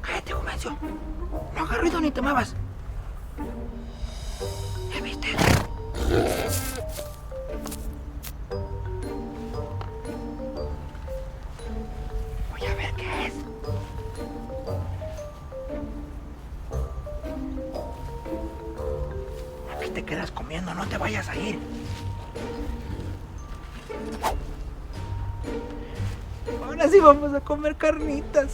Cállate, Jumencio. No hagas ruido ni te muevas. ¿Ya viste? Voy a ver qué es. Aquí te quedas comiendo, no te vayas a ir. Ahora sí vamos a comer carnitas.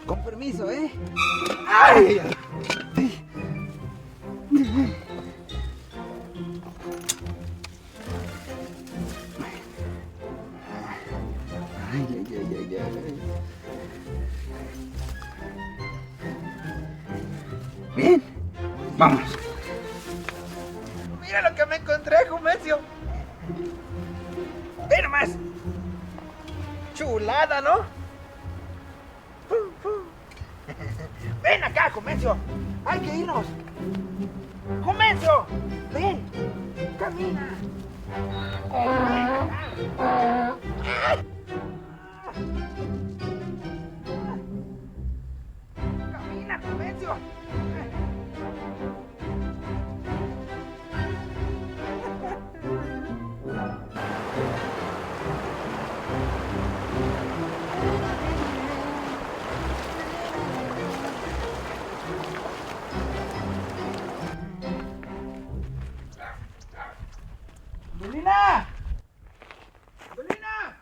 Con permiso, ¿eh? ¡Ay! Ay, ay, ay, ay. Bien, vamos. Mira lo que me encontré, Jumencio. Ve nomás. Chulada, ¿no? Ven acá, Jumencio. Hay que irnos. Jumencio, ven. Camina. Camina, Jumencio. ¡Belina! ¡Belina!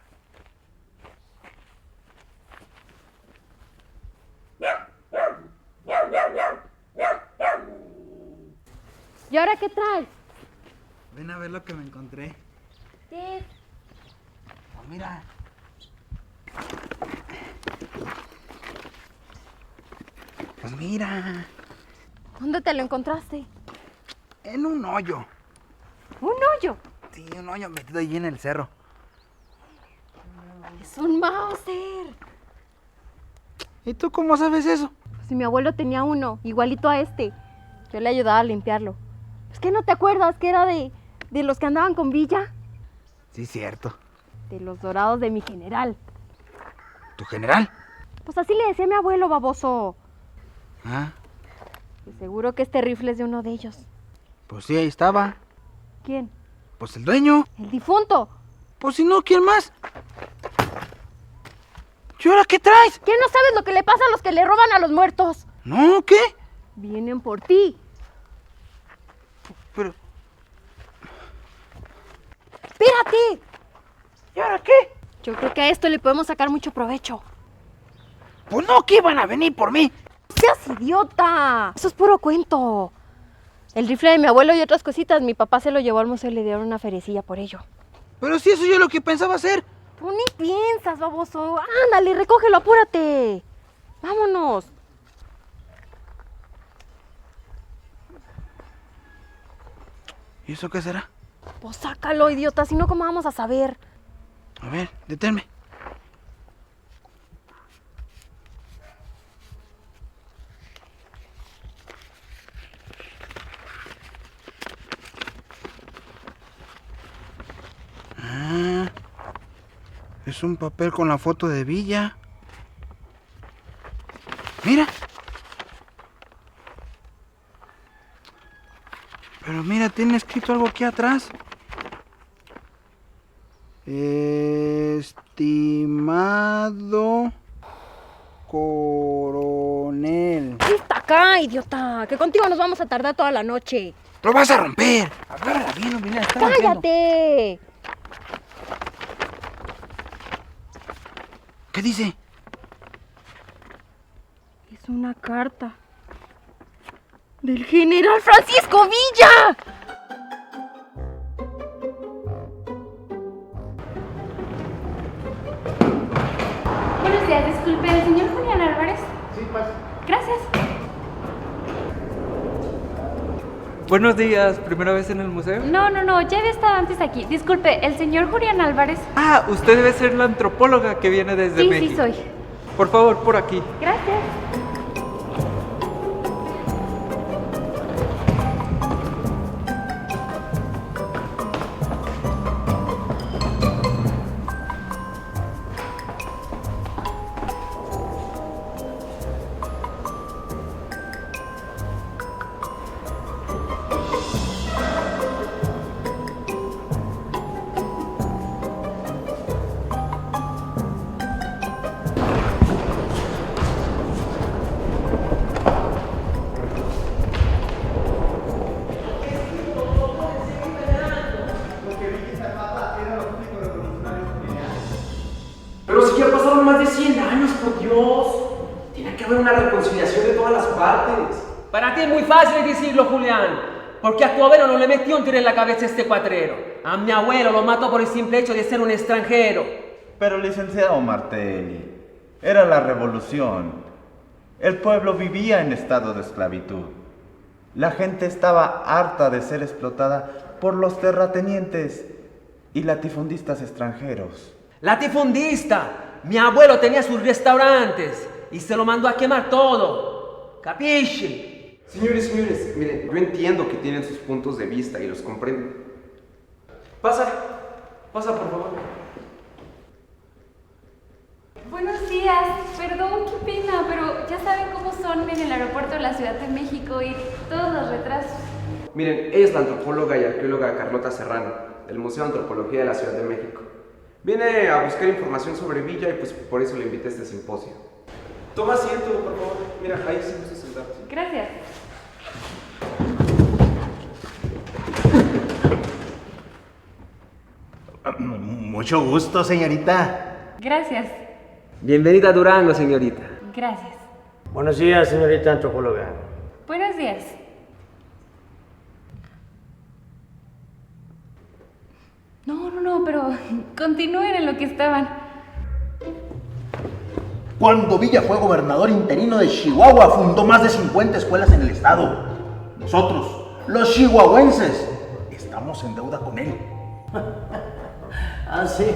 ¿Y ahora qué traes? Ven a ver lo que me encontré. ¿Qué es? Pues mira. Pues mira. ¿Dónde te lo encontraste? En un hoyo. ¿Un hoyo? Sí, un hoyo metido allí en el cerro. Es un Mauser. ¿Y tú cómo sabes eso? Si mi abuelo tenía uno, igualito a este. Yo le ayudaba a limpiarlo. ¿Es que no te acuerdas que era de los que andaban con Villa? Sí, cierto. De los dorados de mi general. ¿Tu general? Pues así le decía a mi abuelo, baboso. Ah, Y seguro que este rifle es de uno de ellos. pues sí, ahí estaba. ¿Quién? Pues el dueño. El difunto. Pues si no, ¿quién más? ¿Y ahora qué traes? ¿Qué no sabes lo que le pasa a los que le roban a los muertos? No, ¿qué? Vienen por ti. Pero, ¡Espérate! ¿y ahora qué? Yo creo que a esto le podemos sacar mucho provecho. Pues no, que iban a venir por mí. ¡No seas idiota! Eso es puro cuento. El rifle de mi abuelo y otras cositas, mi papá se lo llevó al museo y le dieron una ferecilla por ello. Pero si eso yo lo que pensaba hacer. Tú ni piensas, baboso. Ándale, recógelo, apúrate. Vámonos. ¿Y eso qué será? Pues sácalo, idiota, si no, ¿cómo vamos a saber? A ver, deténme. Ah, es un papel con la foto de Villa. Mira. Pero mira, tiene escrito algo aquí atrás. Estimado coronel. Está acá, idiota, que contigo nos vamos a tardar toda la noche. ¡Lo vas a romper! Agárrala bien, no viene a estar rompiendo. ¡Cállate! ¿Qué dice? Es una carta del general Francisco Villa. Buenos días, disculpe, ¿el señor Julián Álvarez? Sí, pasa. Gracias. Buenos días, ¿primera vez en el museo? No, ya había estado antes aquí. Disculpe, ¿el señor Julián Álvarez? Ah, usted debe ser la antropóloga que viene desde Sí, México. sí soy. Por favor, por aquí. Gracias. Pero si ya pasaron más de 100 años, por Dios. Tiene que haber una reconciliación de todas las partes. Para ti es muy fácil decirlo, Julián, porque a tu abuelo no le metió un tiro en la cabeza este cuatrero. A mi abuelo lo mató por el simple hecho de ser un extranjero. Pero licenciado Martelli, era la revolución. El pueblo vivía en estado de esclavitud. La gente estaba harta de ser explotada por los terratenientes y latifundistas extranjeros. Latifundista, mi abuelo tenía sus restaurantes y se lo mandó a quemar todo. ¿Capisci? Señores, miren, yo entiendo que tienen sus puntos de vista y los comprendo. Pasa, por favor. Buenos días, perdón, qué pena, pero ya saben cómo son en el aeropuerto de la Ciudad de México y todos los retrasos. Miren, es la antropóloga y arqueóloga Carlota Serrano, del Museo de Antropología de la Ciudad de México. Viene a buscar información sobre Villa y pues por eso le invité a este simposio. Toma asiento, por favor. Mira, ahí se gusta sentarse. Gracias. Mucho gusto, señorita. Gracias. Bienvenida a Durango, señorita. Gracias. Buenos días, señorita antropóloga. Buenos días. No, pero continúen en lo que estaban. Cuando Villa fue gobernador interino de Chihuahua, fundó más de 50 escuelas en el estado. Nosotros, los chihuahuenses, estamos en deuda con él. Ah, sí.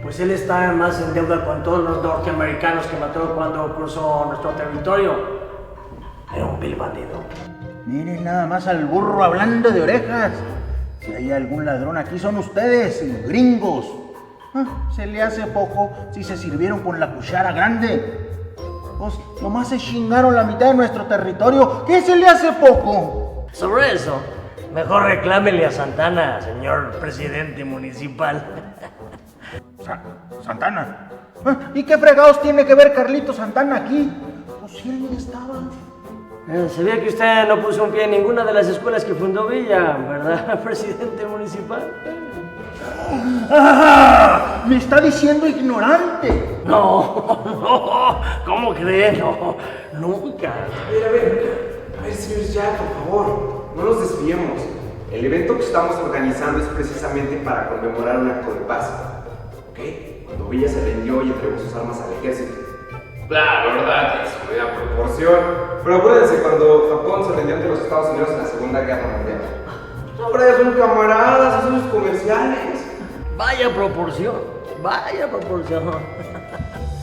Pues él está más en deuda con todos los norteamericanos que mató cuando cruzó nuestro territorio. Era un vil bandido. Miren nada más al burro hablando de orejas. Si hay algún ladrón aquí son ustedes, gringos. Se le hace poco si se sirvieron con la cuchara grande. Pues nomás se chingaron la mitad de nuestro territorio. ¿Qué se le hace poco? Sobre eso, mejor reclámele a Santana, señor presidente municipal. Santana. ¿Y qué fregados tiene que ver Carlito Santana aquí? Pues si él ni estaba. Sabía que usted no puso un pie en ninguna de las escuelas que fundó Villa, ¿verdad, presidente municipal? ¡Ah! ¡Me está diciendo ignorante! No, ¿cómo cree? No, nunca. A ver, señor Jack, por favor, no nos desviemos. El evento que estamos organizando es precisamente para conmemorar un acto de paz, ¿ok? Cuando Villa se rindió y entregó sus armas al ejército. Claro, ¿verdad? Es una proporción. Pero acuérdense, cuando Japón se rindió ante los Estados Unidos en la Segunda Guerra Mundial. Ahora ya son camaradas, son sus comerciales. Vaya proporción, vaya proporción.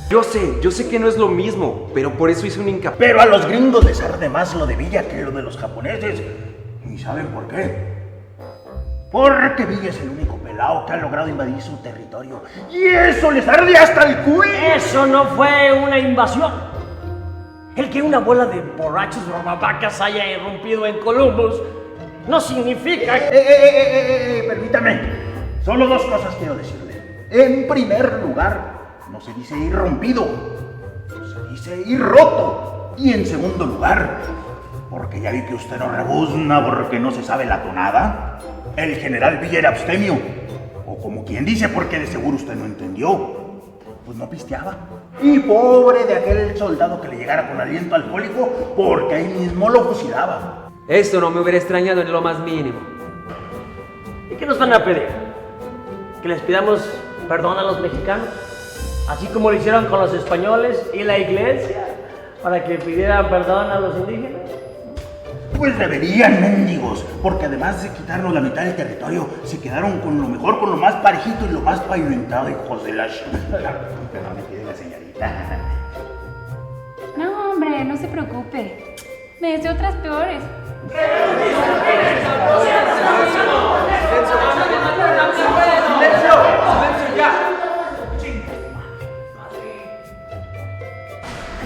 Yo sé que no es lo mismo, pero por eso hice un hincapié. Pero a los gringos les arde más lo de Villa que lo de los japoneses. ¿Y saben por qué? Porque Villa es el único pelado que ha logrado invadir su territorio. ¡Y eso les arde hasta el cuello! Eso no fue una invasión. El que una bola de borrachos robavacas haya irrumpido en Columbus no significa... Permítame. Solo dos cosas quiero decirle. En primer lugar, no se dice irrumpido, se dice irroto. Y en segundo lugar, porque ya vi que usted no rebuzna porque no se sabe la tonada, el general Villa era abstemio. O como quien dice, porque de seguro usted no entendió. Pues no pisteaba. Y pobre de aquel soldado que le llegara con aliento alcohólico, porque ahí mismo lo fusilaba. Esto no me hubiera extrañado en lo más mínimo. ¿Y qué nos van a pedir? ¿Que les pidamos perdón a los mexicanos? Así como lo hicieron con los españoles y la iglesia, para que pidieran perdón a los indígenas. Pues deberían, mendigos, porque además de quitarnos la mitad del territorio, se quedaron con lo mejor, con lo más parejito y lo más pavimentado, hijos de la... Perdón, me pide la señorita. No, hombre, no se preocupe. Me deseo otras peores.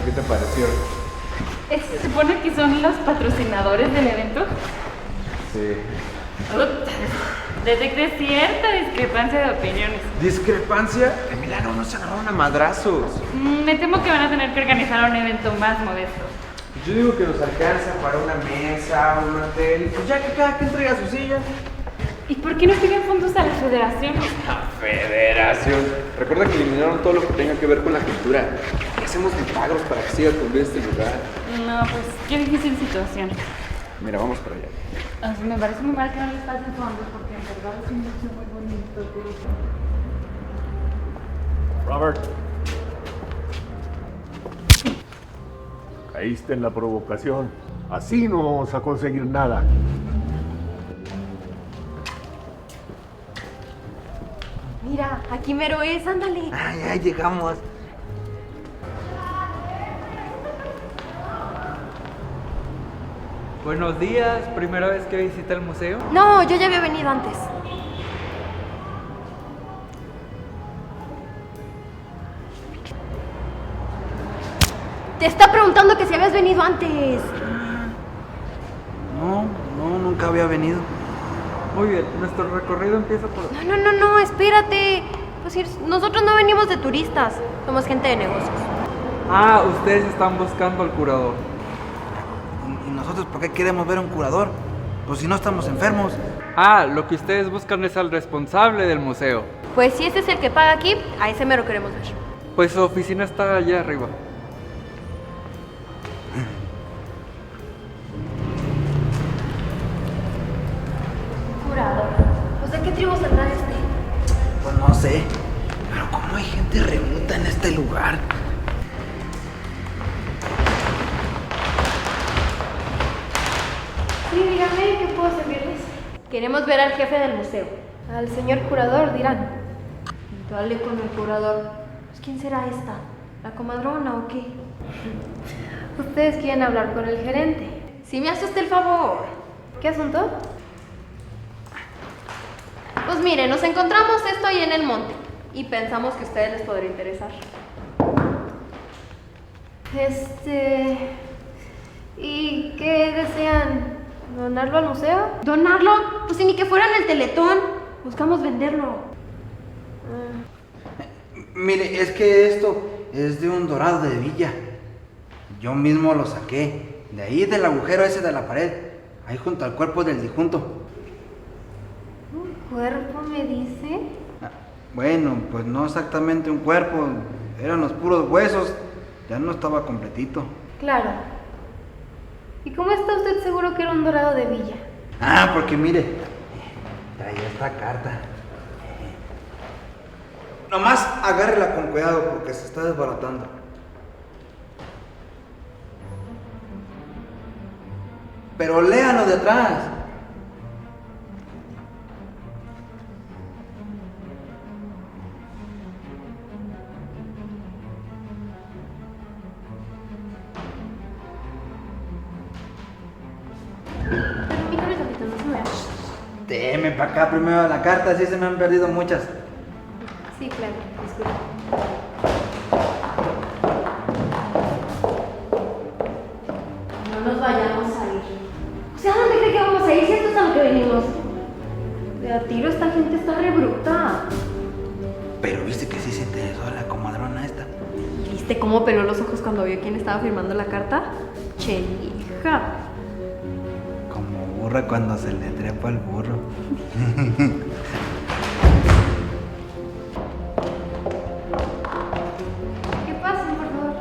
¿Qué te pareció? ¿Se supone que son los patrocinadores del evento? Sí. Detecté cierta discrepancia de opiniones. ¿Discrepancia? En Milano no se agarraron a madrazos. Me temo que van a tener que organizar un evento más modesto. Yo digo que nos alcanza para una mesa, un hotel, pues ya que cada quien traiga su silla. ¿Y por qué no piden fondos a la federación? La federación. Recuerda que eliminaron todo lo que tenga que ver con la cultura. ¿Qué hacemos milagros para que siga con vida este lugar? No, pues qué difícil situación. Mira, vamos para allá. O sea, me parece muy mal que no les pasen fondos porque en verdad es un museo muy bonito. Robert. Caíste en la provocación. Así no vamos a conseguir nada. Mira, aquí mero es, ándale. Ah, ya llegamos. Buenos días, ¿primera vez que visita el museo? No, yo ya había venido antes. Te está preguntando que si habías venido antes. No, nunca había venido. Muy bien, nuestro recorrido empieza por... No, espérate. Pues nosotros no venimos de turistas, somos gente de negocios. Ah, ustedes están buscando al curador. ¿Y nosotros por qué queremos ver a un curador? Pues si no estamos enfermos. Ah, lo que ustedes buscan es al responsable del museo. Pues si ese es el que paga aquí, a ese mero queremos ver. Pues su oficina está allá arriba. Curador. Pues ¿de qué tribu saldrá este? Pues no sé. Pero ¿cómo hay gente remuta en este lugar? Sí, dígame, ¿qué puedo servirles? Queremos ver al jefe del museo. Al señor curador, dirán. Dale con el curador. Pues ¿quién será esta? ¿La comadrona o qué? Ustedes quieren hablar con el gerente. Si me hace usted el favor. ¿Qué asunto? Pues mire, nos encontramos esto ahí en el monte y pensamos que a ustedes les podría interesar. ¿Y qué desean? ¿Donarlo al museo? ¿Donarlo? Pues si ni que fuera en el Teletón. Buscamos venderlo. Mire, es que esto es de un dorado de Villa. Yo mismo lo saqué. De ahí del agujero ese de la pared. Ahí junto al cuerpo del difunto. ¿Un cuerpo me dice? Bueno, pues no exactamente un cuerpo. Eran los puros huesos. Ya no estaba completito. Claro. ¿Y cómo está usted seguro que era un dorado de Villa? Porque mire, traía esta carta. Nomás agárrela con cuidado porque se está desbaratando. Pero léalo de atrás. Permítame tantito, no se me vea. Deme para acá primero la carta, así se me han perdido muchas. Sí, claro, disculpe. No nos vayamos a ir. O sea, ¿a dónde cree que vamos a ir si esto es a lo que venimos? De a tiro esta gente está re bruta. Pero viste que sí se interesó la comadrona esta. ¿Viste cómo peló los ojos cuando vio quién estaba firmando la carta? Che, hija. Como burra cuando se le trepa al burro. ¿Qué pasa, por favor?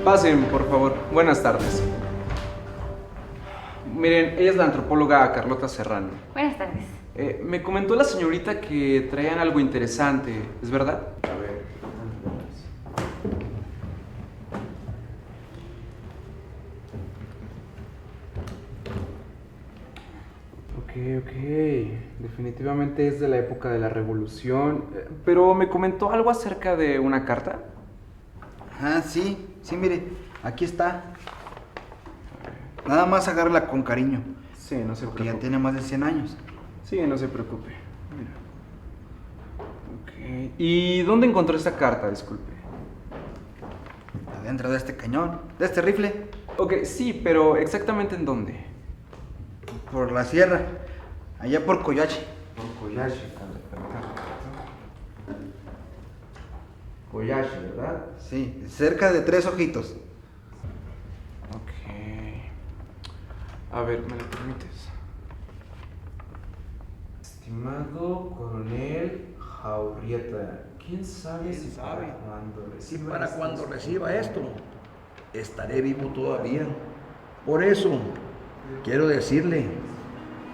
Pasen, por favor. Buenas tardes. Miren, ella es la antropóloga Carlota Serrano. Buenas tardes. Me comentó la señorita que traían algo interesante, ¿es verdad? A ver. Ok. Definitivamente es de la época de la Revolución. Pero me comentó algo acerca de una carta. Sí, mire, aquí está. Nada más agárrala con cariño. Sí, no se Porque preocupe. ya tiene más de 100 años. Sí, no se preocupe. Mira. Ok. ¿Y dónde encontró esta carta? Disculpe. Adentro de este cañón, de este rifle. Ok, sí, pero exactamente en dónde. Por la sierra, allá por Coyache. Por Coyache, Coyache, ¿verdad? Sí, cerca de 3 Ojitos. Ok. A ver, ¿me lo permites? Estimado coronel Jaurrieta, ¿quién sabe si para cuando reciba Para estas cuando cosas? reciba esto, estaré vivo todavía. Por eso, quiero decirle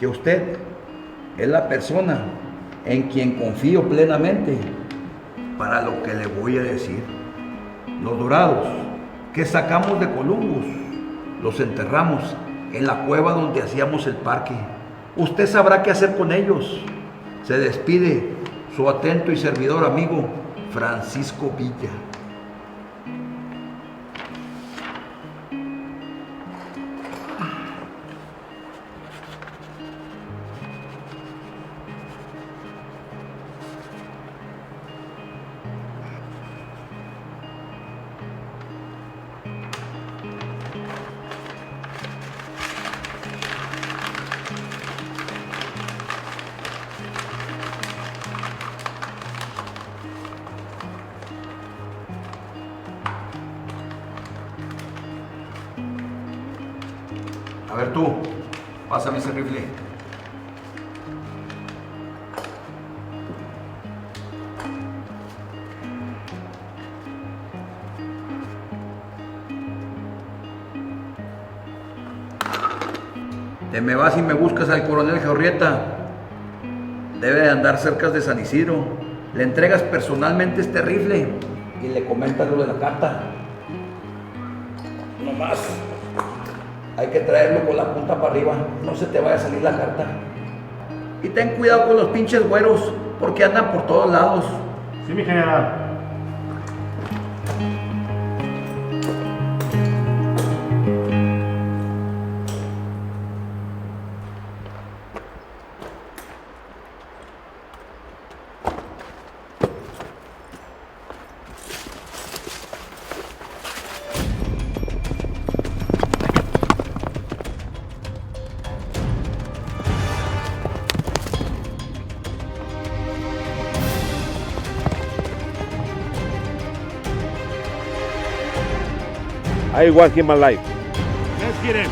que usted es la persona en quien confío plenamente para lo que le voy a decir. Los dorados que sacamos de Columbus, los enterramos en la cueva donde hacíamos el parque. Usted sabrá qué hacer con ellos. Se despide su atento y servidor amigo, Francisco Villa. A ver tú, pásame ese rifle. Te me vas y me buscas al coronel Jaurrieta. Debe de andar cerca de San Isidro. Le entregas personalmente este rifle y le comentas lo de la carta. No más. Hay que traerlo con la punta para arriba, no se te vaya a salir la carta. Y ten cuidado con los pinches güeros, porque andan por todos lados. Sí, mi general. I want him alive. Let's get him.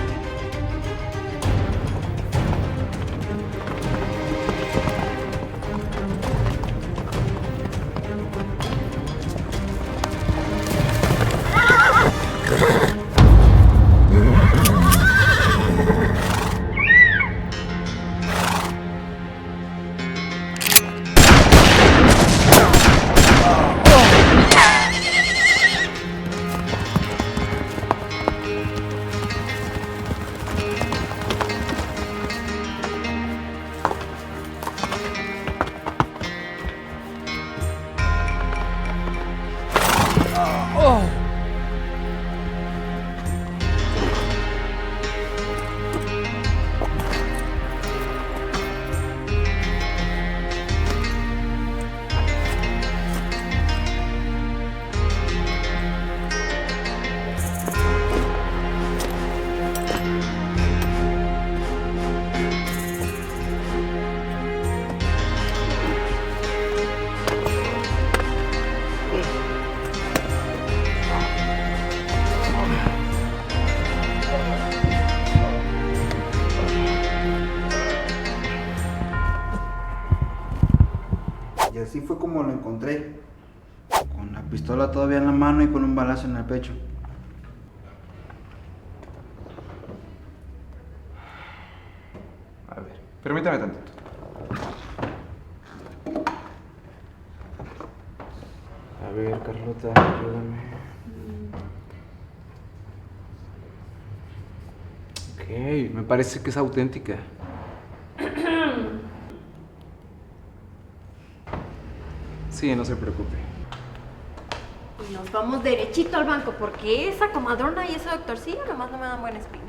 Y así fue como lo encontré, con la pistola todavía en la mano y con un balazo en el pecho. A ver, permítame tantito. A ver, Carlota, ayúdame. Ok, me parece que es auténtica. Sí, no se preocupe. Y nos vamos derechito al banco, porque esa comadrona y ese doctorcillo nomás no me dan buena espina.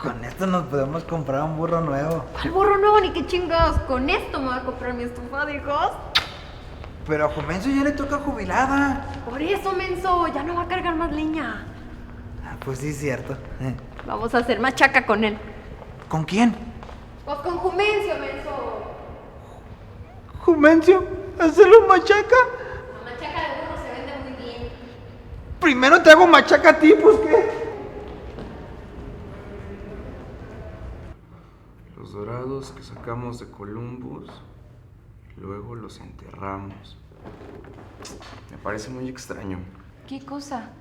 Con esto nos podemos comprar un burro nuevo. ¿Cuál burro nuevo? Ni qué chingados. Con esto me voy a comprar mi estufa de gas. Pero a Jumencio ya le toca jubilada. Por eso, menso, ya no va a cargar más leña. Ah, pues sí, es cierto. Vamos a hacer machaca con él. ¿Con quién? Pues con Jumencio, menso. ¿Jumencio? ¿Hacerlo machaca? La machaca de burro se vende muy bien. Primero te hago machaca a ti, pues ¿qué? Los dorados que sacamos de Columbus, luego los enterramos. Me parece muy extraño. ¿Qué cosa?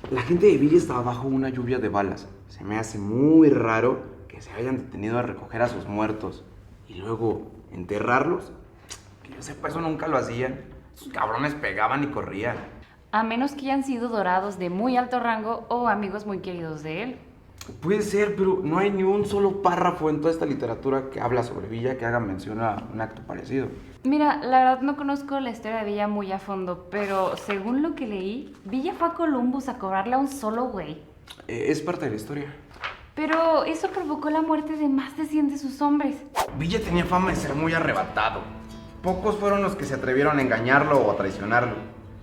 La gente de Villa estaba bajo una lluvia de balas. Se me hace muy raro que se hayan detenido a recoger a sus muertos y luego enterrarlos. Que yo sepa, eso nunca lo hacían. Esos cabrones pegaban y corrían. A menos que hayan sido dorados de muy alto rango o amigos muy queridos de él. Puede ser, pero no hay ni un solo párrafo en toda esta literatura que habla sobre Villa que haga mención a un acto parecido. Mira, la verdad no conozco la historia de Villa muy a fondo, pero según lo que leí, Villa fue a Columbus a cobrarle a un solo güey. Es parte de la historia. Pero eso provocó la muerte de más de 100 de sus hombres. Villa tenía fama de ser muy arrebatado. Pocos fueron los que se atrevieron a engañarlo o a traicionarlo.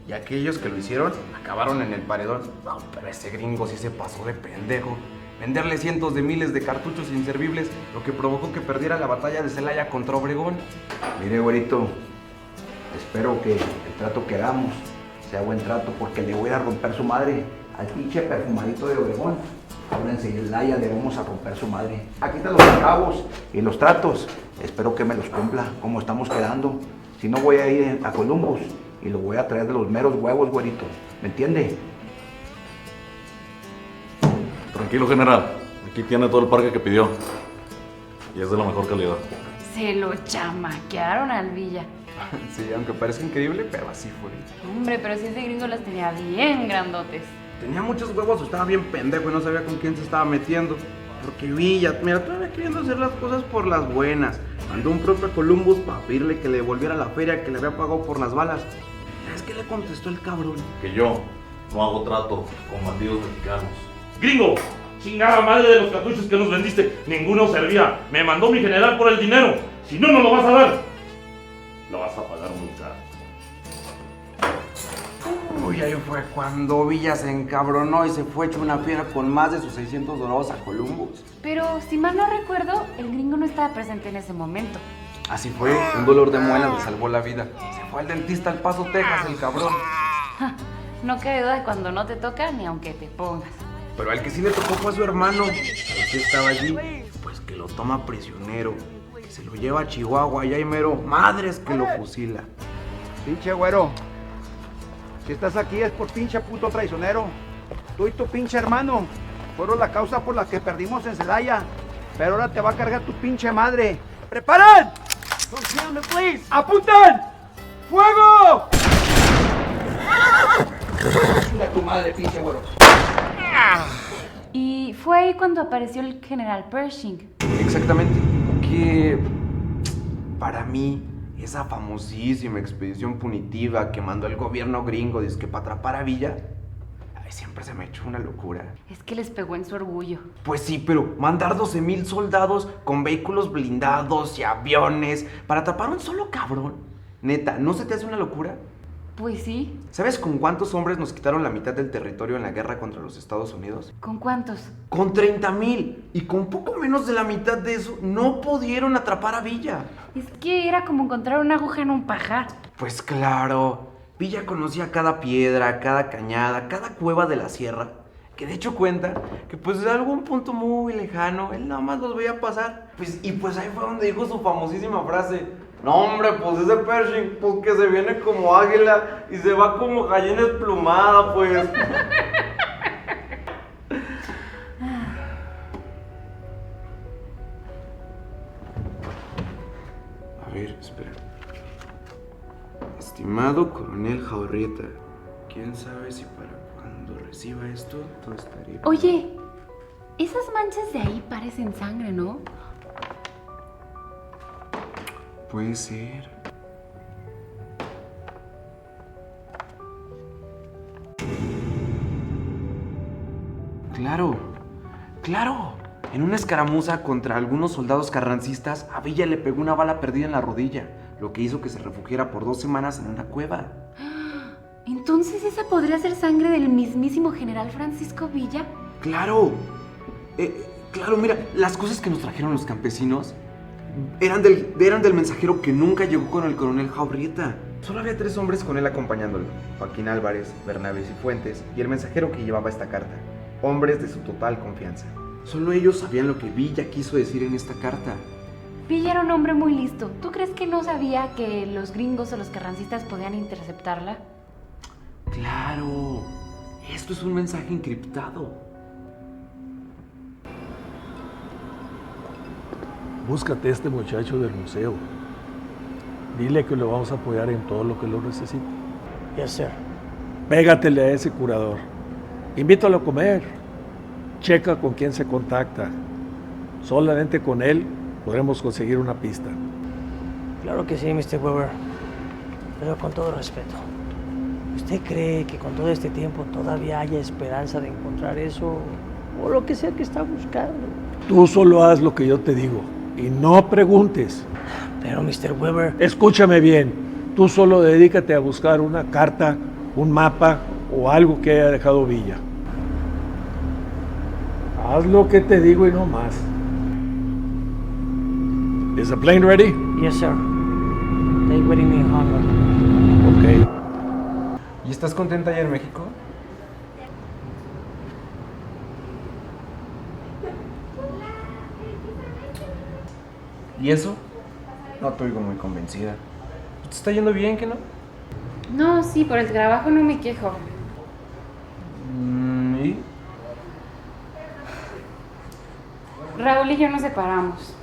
Y aquellos que lo hicieron acabaron en el paredón. No, pero ese gringo sí se pasó de pendejo. Venderle cientos de miles de cartuchos inservibles, lo que provocó que perdiera la batalla de Celaya contra Obregón. Mire, güerito, espero que el trato que hagamos sea buen trato, porque le voy a romper su madre al pinche perfumadito de Obregón. Ahora en Celaya le vamos a romper su madre. Aquí están los cabos y los tratos. Espero que me los cumpla, como estamos quedando. Si no, voy a ir a Columbus y lo voy a traer de los meros huevos, güerito. ¿Me entiende? Tranquilo, general. Aquí tiene todo el parque que pidió. Y es de la mejor calidad. Se lo chamaquearon al Villa. Sí, aunque parezca increíble, pero así fue. Hombre, pero si ese gringo las tenía bien grandotes. Tenía muchos huevos, estaba bien pendejo y no sabía con quién se estaba metiendo. Porque Villa, mira, todavía queriendo hacer las cosas por las buenas. Mandó un propio a Columbus para pedirle que le devolviera la feria que le había pagado por las balas. ¿Sabes qué le contestó el cabrón? Que yo no hago trato con bandidos mexicanos. ¡Gringo! ¡Chingada madre de los cartuchos que nos vendiste! Ninguno servía. Me mandó mi general por el dinero. Si no, no lo vas a dar. Lo vas a pagar muy caro. Uy, ahí fue cuando Villa se encabronó y se fue hecho una fiera con más de sus 600 dorados a Columbus. Pero si mal no recuerdo, el gringo no estaba presente en ese momento. Así fue, un dolor de muelas le salvó la vida. Se fue al dentista al Paso, Texas, el cabrón. No cabe duda de cuando no te toca ni aunque te pongas. Pero al que sí le tocó fue a su hermano, el que estaba allí, pues que lo toma prisionero, que se lo lleva a Chihuahua, y ahí mero, madres que lo fusila. Pinche güero, si estás aquí es por pinche puto traicionero. Tú y tu pinche hermano fueron la causa por la que perdimos en Celaya, pero ahora te va a cargar tu pinche madre. ¡Preparan! ¡Apuntan! ¡Fuego! ¡A tu madre, pinche güero! Y fue ahí cuando apareció el general Pershing. Exactamente, que para mí esa famosísima expedición punitiva que mandó el gobierno gringo dizque para atrapar a Villa, siempre se me ha hecho una locura. Es que les pegó en su orgullo. Pues sí, pero mandar 12,000 soldados con vehículos blindados y aviones para atrapar a un solo cabrón. Neta, ¿no se te hace una locura? Pues sí. ¿Sabes con cuántos hombres nos quitaron la mitad del territorio en la guerra contra los Estados Unidos? ¿Con cuántos? Con 30,000. Y con poco menos de la mitad de eso, no pudieron atrapar a Villa. Es que era como encontrar una aguja en un pajar. Pues claro. Villa conocía cada piedra, cada cañada, cada cueva de la sierra. Que de hecho cuenta que pues de algún punto muy lejano, él nada más los veía pasar. Y pues ahí fue donde dijo su famosísima frase. No hombre, pues ese Pershing, pues que se viene como águila y se va como gallina desplumada, pues. A ver, espera. Estimado coronel Jaurrieta, ¿quién sabe si para cuando reciba esto todo estaría... Oye, esas manchas de ahí parecen sangre, ¿no? Puede ser. Claro, claro. En una escaramuza contra algunos soldados carrancistas, a Villa le pegó una bala perdida en la rodilla, lo que hizo que se refugiara por 2 semanas en una cueva. Entonces esa podría ser sangre del mismísimo general Francisco Villa. ¡Claro! Claro, mira, las cosas que nos trajeron los campesinos eran del mensajero que nunca llegó con el coronel Jaurrieta. Solo había 3 hombres con él acompañándolo: Joaquín Álvarez, Bernabé Cifuentes y el mensajero que llevaba esta carta. Hombres de su total confianza. Solo ellos sabían lo que Villa quiso decir en esta carta. Villa era un hombre muy listo. ¿Tú crees que no sabía que los gringos o los carrancistas podían interceptarla? ¡Claro! Esto es un mensaje encriptado. Búscate a este muchacho del museo. Dile que lo vamos a apoyar en todo lo que lo necesite. Yes, sir. Pégatele a ese curador. Invítalo a comer. Checa con quién se contacta. Solamente con él podremos conseguir una pista. Claro que sí, Mr. Weber. Pero con todo respeto. ¿Usted cree que con todo este tiempo todavía haya esperanza de encontrar eso o lo que sea que está buscando? Tú solo haz lo que yo te digo y no preguntes. Pero, Mr. Weber... Escúchame bien. Tú solo dedícate a buscar una carta, un mapa o algo que haya dejado Villa. Haz lo que te digo y no más. Is the plane ready? Yes, sir. They waiting me in Hong Kong. Okay. ¿Y estás contenta allá en México? ¿Y eso? No te oigo muy convencida. ¿Te está yendo bien, que no? No, sí, por el trabajo no me quejo. ¿Y? Raúl y yo nos separamos.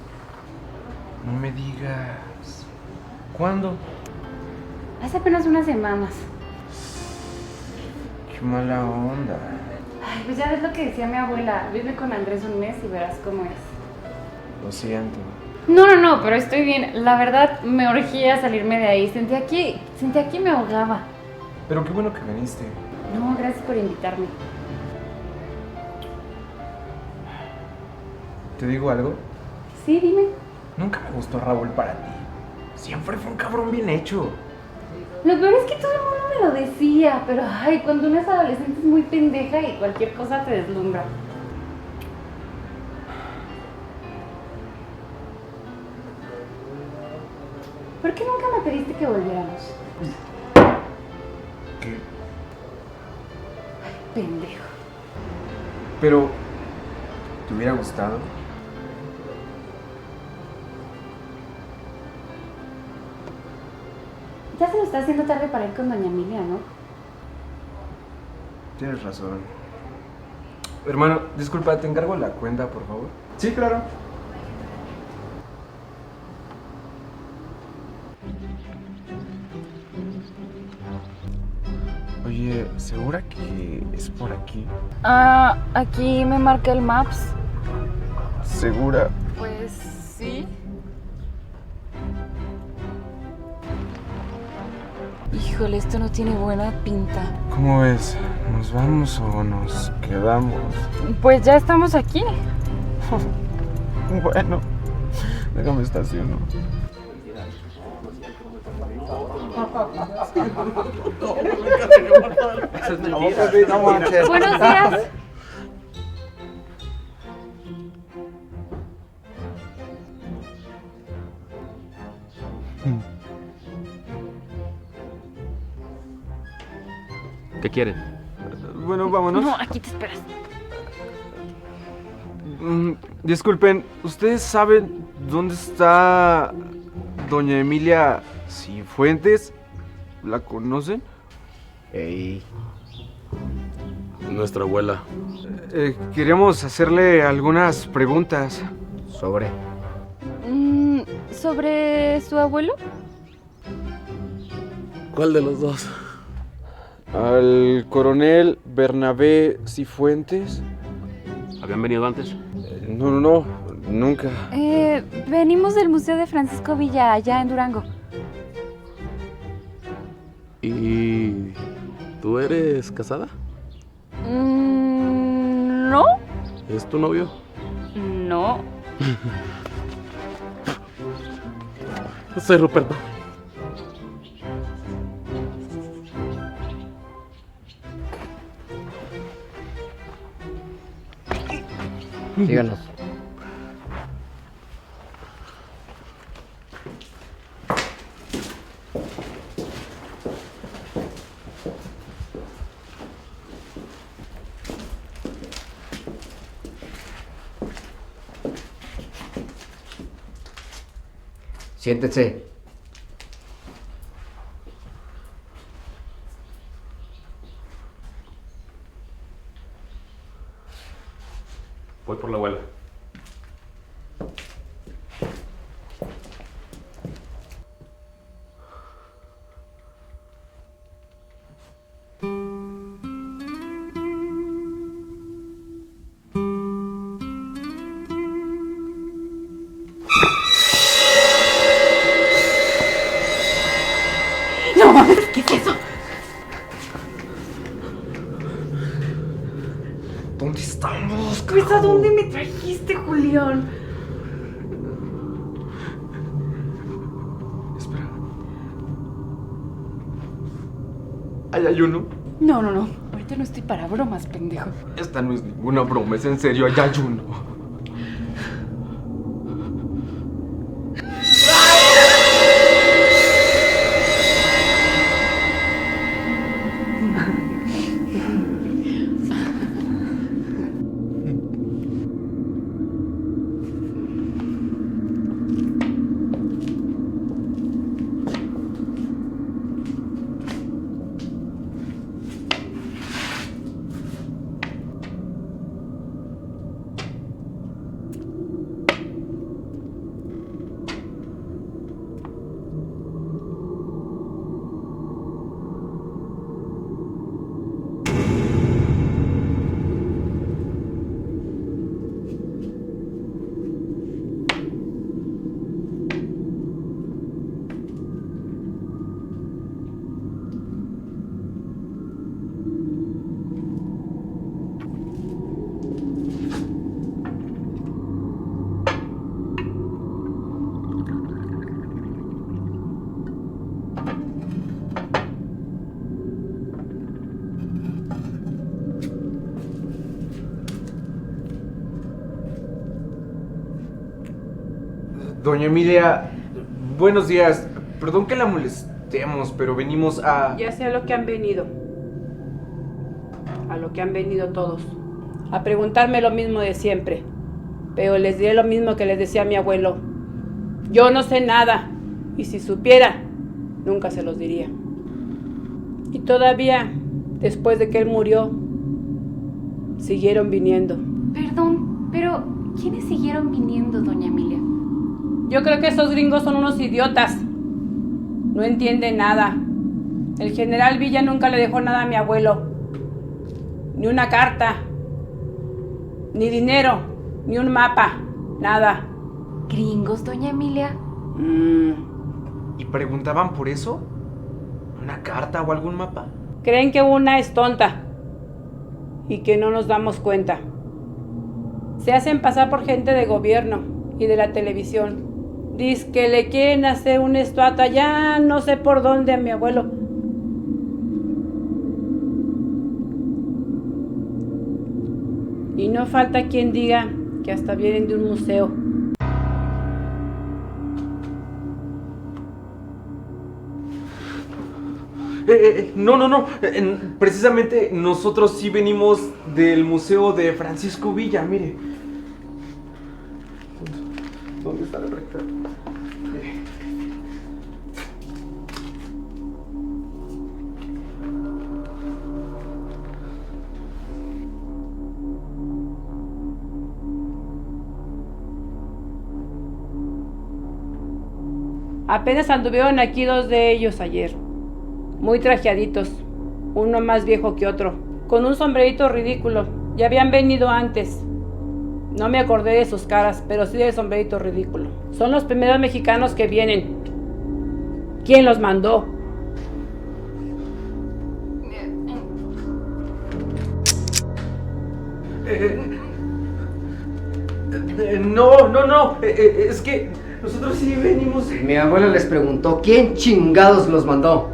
No me digas. ¿Cuándo? Hace apenas unas semanas. Qué mala onda. Ay, pues ya ves lo que decía mi abuela. Vive con Andrés un mes y verás cómo es. Lo siento. No, pero estoy bien. La verdad, me urgía salirme de ahí. Sentía que me ahogaba. Pero qué bueno que viniste. No, gracias por invitarme. ¿Te digo algo? Sí, dime. Nunca me gustó Raúl para ti. Siempre fue un cabrón bien hecho. Lo peor es que todo el mundo me lo decía, pero ay, cuando uno es adolescente es muy pendeja y cualquier cosa te deslumbra. ¿Por qué nunca me pediste que volviéramos? pendejo. Pero, ¿te hubiera gustado? Ya se nos está haciendo tarde para ir con doña Emilia, ¿no? Tienes razón. Hermano, disculpa, ¿te encargo la cuenta, por favor? Sí, claro. Oye, ¿segura que es por aquí? Aquí me marca el Maps. ¿Segura? Pues sí. Híjole, esto no tiene buena pinta. ¿Cómo ves? ¿Nos vamos o nos quedamos? Pues ya estamos aquí. Bueno, déjame estacionar. Buenos días. ¿Qué quieren? Bueno, vámonos. No, aquí te esperas. Disculpen, ¿ustedes saben dónde está doña Emilia Cifuentes? ¿La conocen? Ey. Nuestra abuela. Queríamos hacerle algunas preguntas. ¿Sobre? ¿Sobre su abuelo? ¿Cuál de los dos? Al coronel Bernabé Cifuentes. ¿Habían venido antes? No, nunca. Venimos del Museo de Francisco Villa, allá en Durango. ¿Y tú eres casada? ¿No? ¿Es tu novio? No. Soy Ruperto. Síganos. Siéntese. Voy por la abuela. No mames, ¿qué es eso? ¿Dónde estamos? Pues ¿a dónde me trajiste, Julián? Espera. ¿Ahí hay uno? No. Ahorita no estoy para bromas, pendejo. Esta no es ninguna broma, es en serio, allá hay uno. Doña Emilia, buenos días. Perdón que la molestemos, pero venimos a... Ya sé a lo que han venido. A a lo que han venido todos, a preguntarme lo mismo de siempre. Pero les diré lo mismo que les decía a mi abuelo. Yo no sé nada, y si supiera, nunca se los diría. Y todavía, después de que él murió, siguieron viniendo. Perdón, pero ¿quiénes siguieron viniendo, doña Emilia? Yo creo que esos gringos son unos idiotas. No entienden nada. El general Villa nunca le dejó nada a mi abuelo. Ni una carta, ni dinero, ni un mapa, nada. ¿Gringos, doña Emilia? ¿Y preguntaban por eso? ¿Una carta o algún mapa? Creen que una es tonta y que no nos damos cuenta. Se hacen pasar por gente de gobierno y de la televisión. Dicen que le quieren hacer una estatua ya no sé por dónde a mi abuelo. Y no falta quien diga que hasta vienen de un museo. No. Precisamente nosotros sí venimos del Museo de Francisco Villa, mire. ¿Dónde está la recta? Apenas anduvieron aquí 2 de ellos ayer, muy trajeaditos, uno más viejo que otro, con un sombrerito ridículo. Ya habían venido antes. No me acordé de sus caras, pero sí del sombrerito ridículo. Son los primeros mexicanos que vienen. ¿Quién los mandó? No. Es que nosotros sí venimos. Mi abuela les preguntó quién chingados los mandó.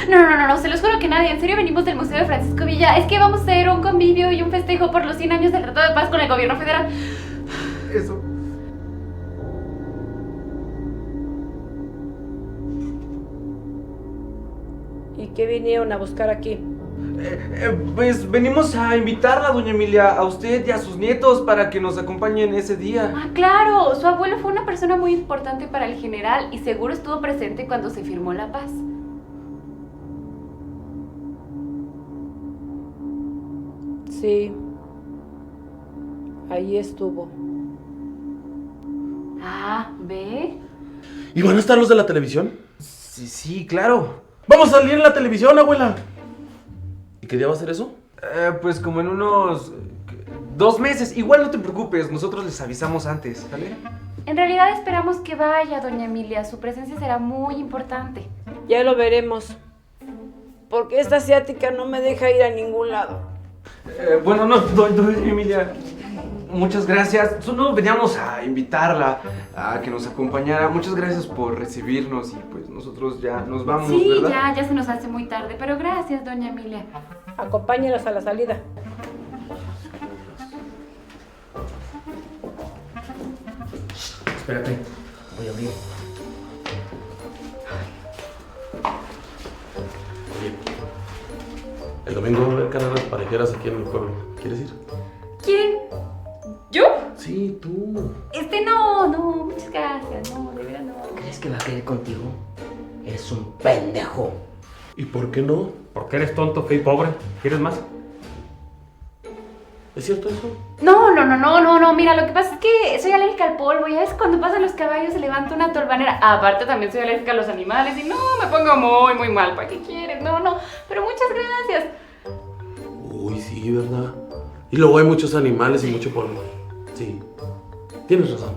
No, se los juro que nadie. En serio venimos del Museo de Francisco Villa. Es que vamos a hacer un convivio y un festejo por los 100 años del Tratado de Paz con el gobierno federal. Eso. ¿Y qué vinieron a buscar aquí? Pues venimos a invitarla, doña Emilia, a usted y a sus nietos para que nos acompañen ese día. Ah, claro. Su abuelo fue una persona muy importante para el general y seguro estuvo presente cuando se firmó la paz. Sí, ahí estuvo. Ah, ¿ve? ¿Y van a estar los de la televisión? Sí, claro. ¡Vamos a salir en la televisión, abuela! ¿Y qué día va a ser eso? Pues como en unos 2 meses. Igual no te preocupes, nosotros les avisamos antes, ¿vale? En realidad esperamos que vaya, doña Emilia. Su presencia será muy importante. Ya lo veremos. Porque esta asiática no me deja ir a ningún lado. Bueno, no, doña Emilia, muchas gracias. Solo veníamos a invitarla a que nos acompañara. Muchas gracias por recibirnos y pues nosotros ya nos vamos, sí, ¿verdad? ya se nos hace muy tarde, pero gracias, doña Emilia. Acompáñenos a la salida. Espérate, voy a abrir. El domingo va a haber carreras parejeras aquí en el pueblo. ¿Quieres ir? ¿Quién? ¿Yo? Sí, tú. No, muchas gracias. No, de verdad no. ¿Crees que va a querer contigo? Eres un pendejo. ¿Y por qué no? Porque eres tonto, feo y pobre. ¿Quieres más? ¿Es cierto eso? No. Mira, lo que pasa es que soy alérgica al polvo. Ya ves, cuando pasan los caballos se levanta una tolvanera. Aparte, también soy alérgica a los animales y no, me pongo muy mal. ¿Para qué quieres? No. Pero muchas gracias. Uy, sí, ¿verdad? Y luego hay muchos animales y mucho polvo. Sí, tienes razón.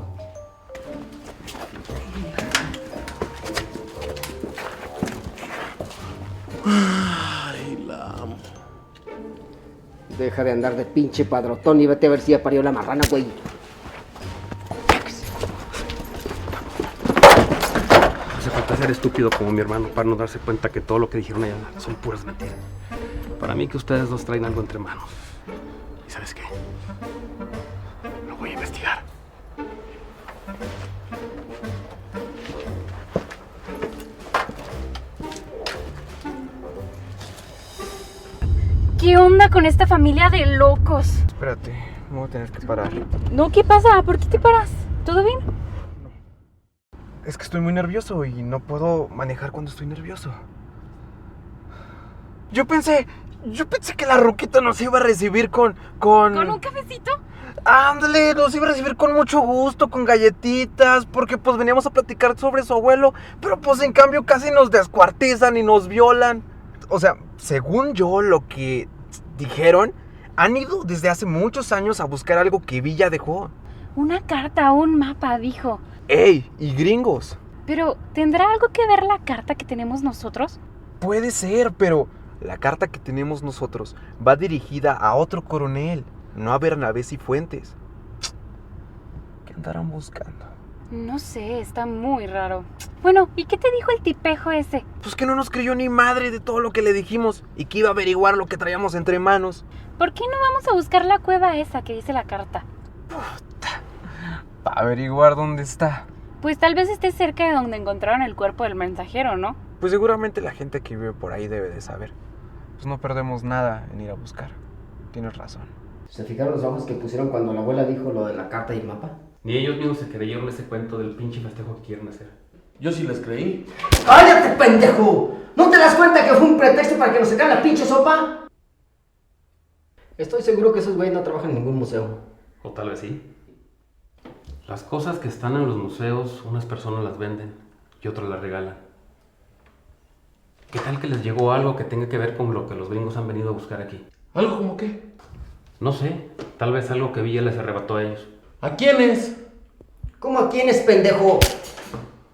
Ay, la amo. Deja de andar de pinche padrotón y vete a ver si ya parió la marrana, güey. Hace falta ser estúpido como mi hermano para no darse cuenta que todo lo que dijeron allá son puras mentiras. Para mí que ustedes dos traen algo entre manos. ¿Y sabes qué? Lo voy a investigar. ¿Qué onda? onda con esta familia de locos? Espérate, me voy a tener que parar. No, ¿qué pasa? ¿Por qué te paras? ¿Todo bien? Es que estoy muy nervioso y no puedo manejar cuando estoy nervioso. Yo pensé que la Ruquita nos iba a recibir con... ¿Con un cafecito? Ándale, nos iba a recibir con mucho gusto, con galletitas, porque pues veníamos a platicar sobre su abuelo, pero pues en cambio casi nos descuartizan y nos violan. O sea, según yo, lo que dijeron, han ido desde hace muchos años a buscar algo que Villa dejó. Una carta, un mapa, dijo. ¡Ey! Y gringos. Pero, ¿tendrá algo que ver la carta que tenemos nosotros? Puede ser, pero la carta que tenemos nosotros va dirigida a otro coronel, no a Bernabé Cifuentes. ¿Qué andarán buscando? No sé, está muy raro. Bueno, ¿y qué te dijo el tipejo ese? Pues que no nos creyó ni madre de todo lo que le dijimos y que iba a averiguar lo que traíamos entre manos. ¿Por qué no vamos a buscar la cueva esa que dice la carta? Para averiguar dónde está. Pues tal vez esté cerca de donde encontraron el cuerpo del mensajero, ¿no? Pues seguramente la gente que vive por ahí debe de saber. Pues no perdemos nada en ir a buscar. Tienes razón. ¿Se fijaron los ojos que pusieron cuando la abuela dijo lo de la carta y el mapa? Ni ellos mismos se creyeron ese cuento del pinche festejo que quieren hacer. Yo sí les creí. ¡Cállate, pendejo! ¿No te das cuenta que fue un pretexto para que nos sacaran la pinche sopa? Estoy seguro que esos güeyes no trabajan en ningún museo. O tal vez sí. Las cosas que están en los museos, unas personas las venden y otras las regalan. ¿Qué tal que les llegó algo que tenga que ver con lo que los gringos han venido a buscar aquí? ¿Algo como qué? No sé, tal vez algo que Villa les arrebató a ellos. ¿A quiénes? ¿Cómo a quiénes, pendejo?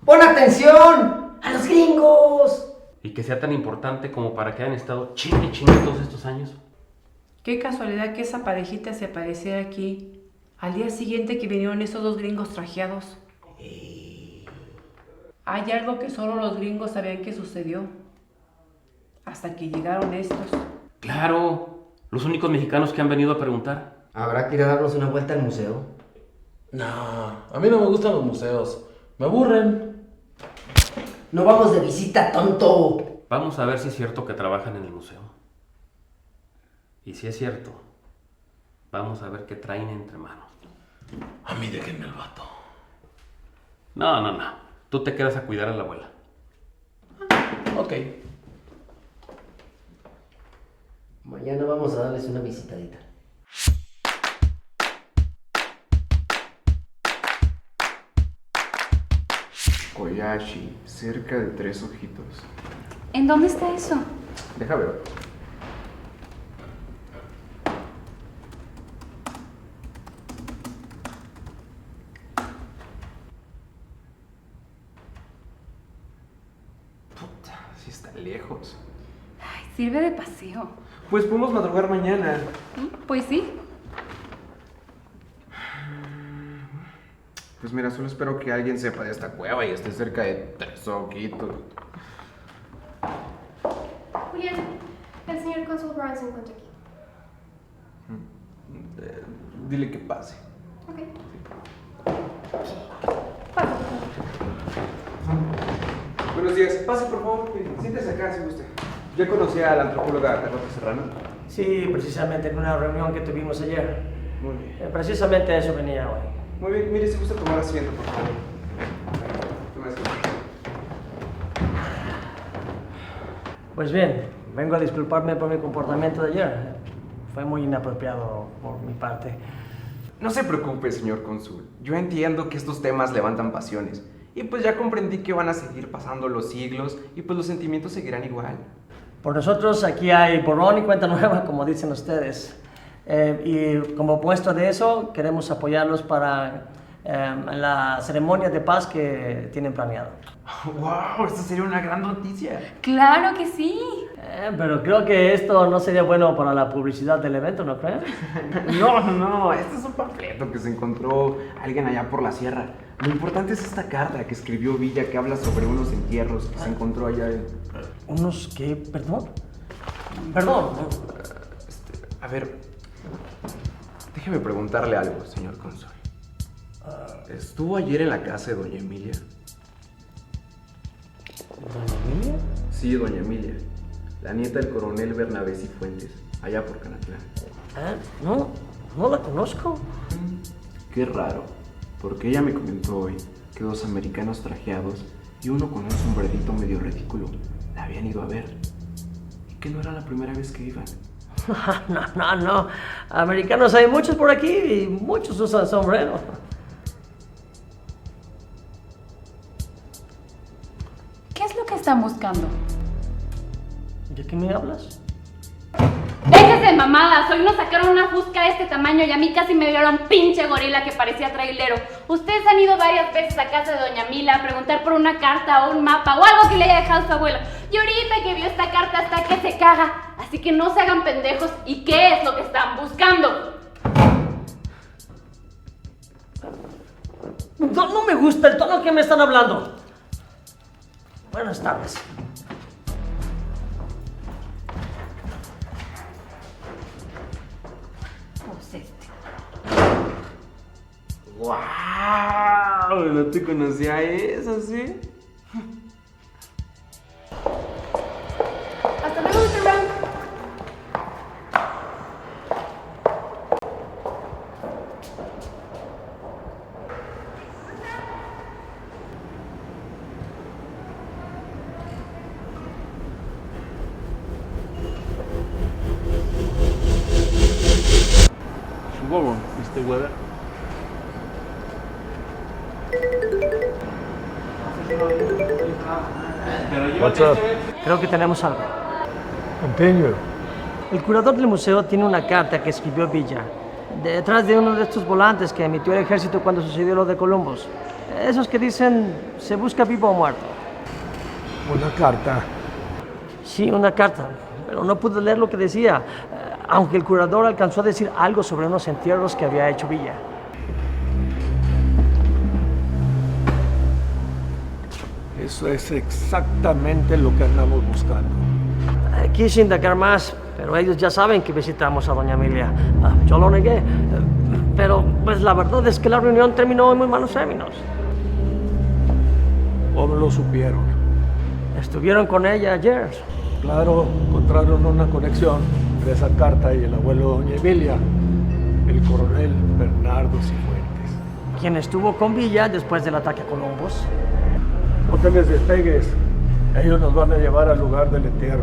¡Pon atención! ¡A los gringos! Y que sea tan importante como para que hayan estado chingue todos estos años. Qué casualidad que esa parejita se apareciera aquí al día siguiente que vinieron esos dos gringos trajeados. Hay algo que solo los gringos sabían que sucedió. Hasta que llegaron estos. Claro, los únicos mexicanos que han venido a preguntar. ¿Habrá que ir a darnos una vuelta al museo? No, a mí no me gustan los museos. Me aburren. No vamos de visita, tonto. Vamos a ver si es cierto que trabajan en el museo. Y si es cierto, vamos a ver qué traen entre manos. A mí déjenme el vato. No. Tú te quedas a cuidar a la abuela. Ok. Mañana vamos a darles una visitadita. Koyashi, cerca de Tres Ojitos. ¿En dónde está eso? Deja ver. Puta, sí está lejos. Ay, sirve de paseo. Pues podemos madrugar mañana. Pues sí. Pues mira, solo espero que alguien sepa de esta cueva y esté cerca de Tres Ojitos. Julián, el señor Cónsul Brown se encuentra aquí. Dile que pase. Ok. Buenos días. Pase, por favor. Siéntese acá si gusta. ¿Ya conocí a la antropóloga Carlota Serrano? Sí, precisamente en una reunión que tuvimos ayer. Muy bien. Precisamente a eso venía hoy. Muy bien. Mire, si gusta tomar asiento, por favor. Toma asiento. Pues bien, vengo a disculparme por mi comportamiento de ayer. Fue muy inapropiado por mi parte. No se preocupe, señor cónsul. Yo entiendo que estos temas levantan pasiones. Y pues ya comprendí que van a seguir pasando los siglos y pues los sentimientos seguirán igual. Por nosotros aquí hay borrón y cuenta nueva, como dicen ustedes. Y como muestra de eso, queremos apoyarlos para la ceremonia de paz que tienen planeado. ¡Wow! Esto sería una gran noticia. Claro que sí. Pero creo que esto no sería bueno para la publicidad del evento, ¿no creen? No. Este es un panfleto que se encontró alguien allá por la sierra. Lo importante es esta carta que escribió Villa que habla sobre unos entierros que se encontró allá en... ¿Unos qué? ¿Perdón? Perdón. A ver, déjeme preguntarle algo, señor cónsul. ¿Estuvo ayer en la casa de doña Emilia? ¿Doña Emilia? Sí, doña Emilia, la nieta del coronel Bernabé Cifuentes. allá por Canatlán. No la conozco. Qué raro, porque ella me comentó hoy que 2 americanos trajeados y uno con un sombrerito medio ridículo la habían ido a ver. Y que no era la primera vez que iban. No. Americanos hay muchos por aquí y muchos usan sombrero. ¿Qué es lo que están buscando? ¿De qué me hablas? ¡Déjese de mamadas! Hoy nos sacaron una fusca de este tamaño y a mí casi me vieron pinche gorila que parecía trailero. Ustedes han ido varias veces a casa de doña Mila a preguntar por una carta o un mapa o algo que le haya dejado su abuelo. Y ahorita que vio esta carta hasta que se caga. Así que no se hagan pendejos. ¿Y qué es lo que están buscando? No me gusta el tono que me están hablando. Buenas tardes. ¡Wow! No te conocía eso, ¿sí? Hasta luego, Mr. Brown. Supongo, Mr. Weber. What's up? Creo que tenemos algo. Continue. El curador del museo tiene una carta que escribió Villa, detrás de uno de estos volantes que emitió el ejército cuando sucedió lo de Columbus. Esos que dicen, se busca vivo o muerto. ¿Una carta? Sí, una carta, pero no pude leer lo que decía, aunque el curador alcanzó a decir algo sobre unos entierros que había hecho Villa. Eso es exactamente lo que andamos buscando. Quise indagar más, pero ellos ya saben que visitamos a doña Emilia. Yo lo negué, pero pues la verdad es que la reunión terminó en muy malos términos. ¿Cómo lo supieron? Estuvieron con ella ayer. Claro, encontraron una conexión entre esa carta y el abuelo de doña Emilia, el coronel Bernardo Cifuentes. Quien estuvo con Villa después del ataque a Columbus. No te les despegues. Ellos nos van a llevar al lugar del entierro.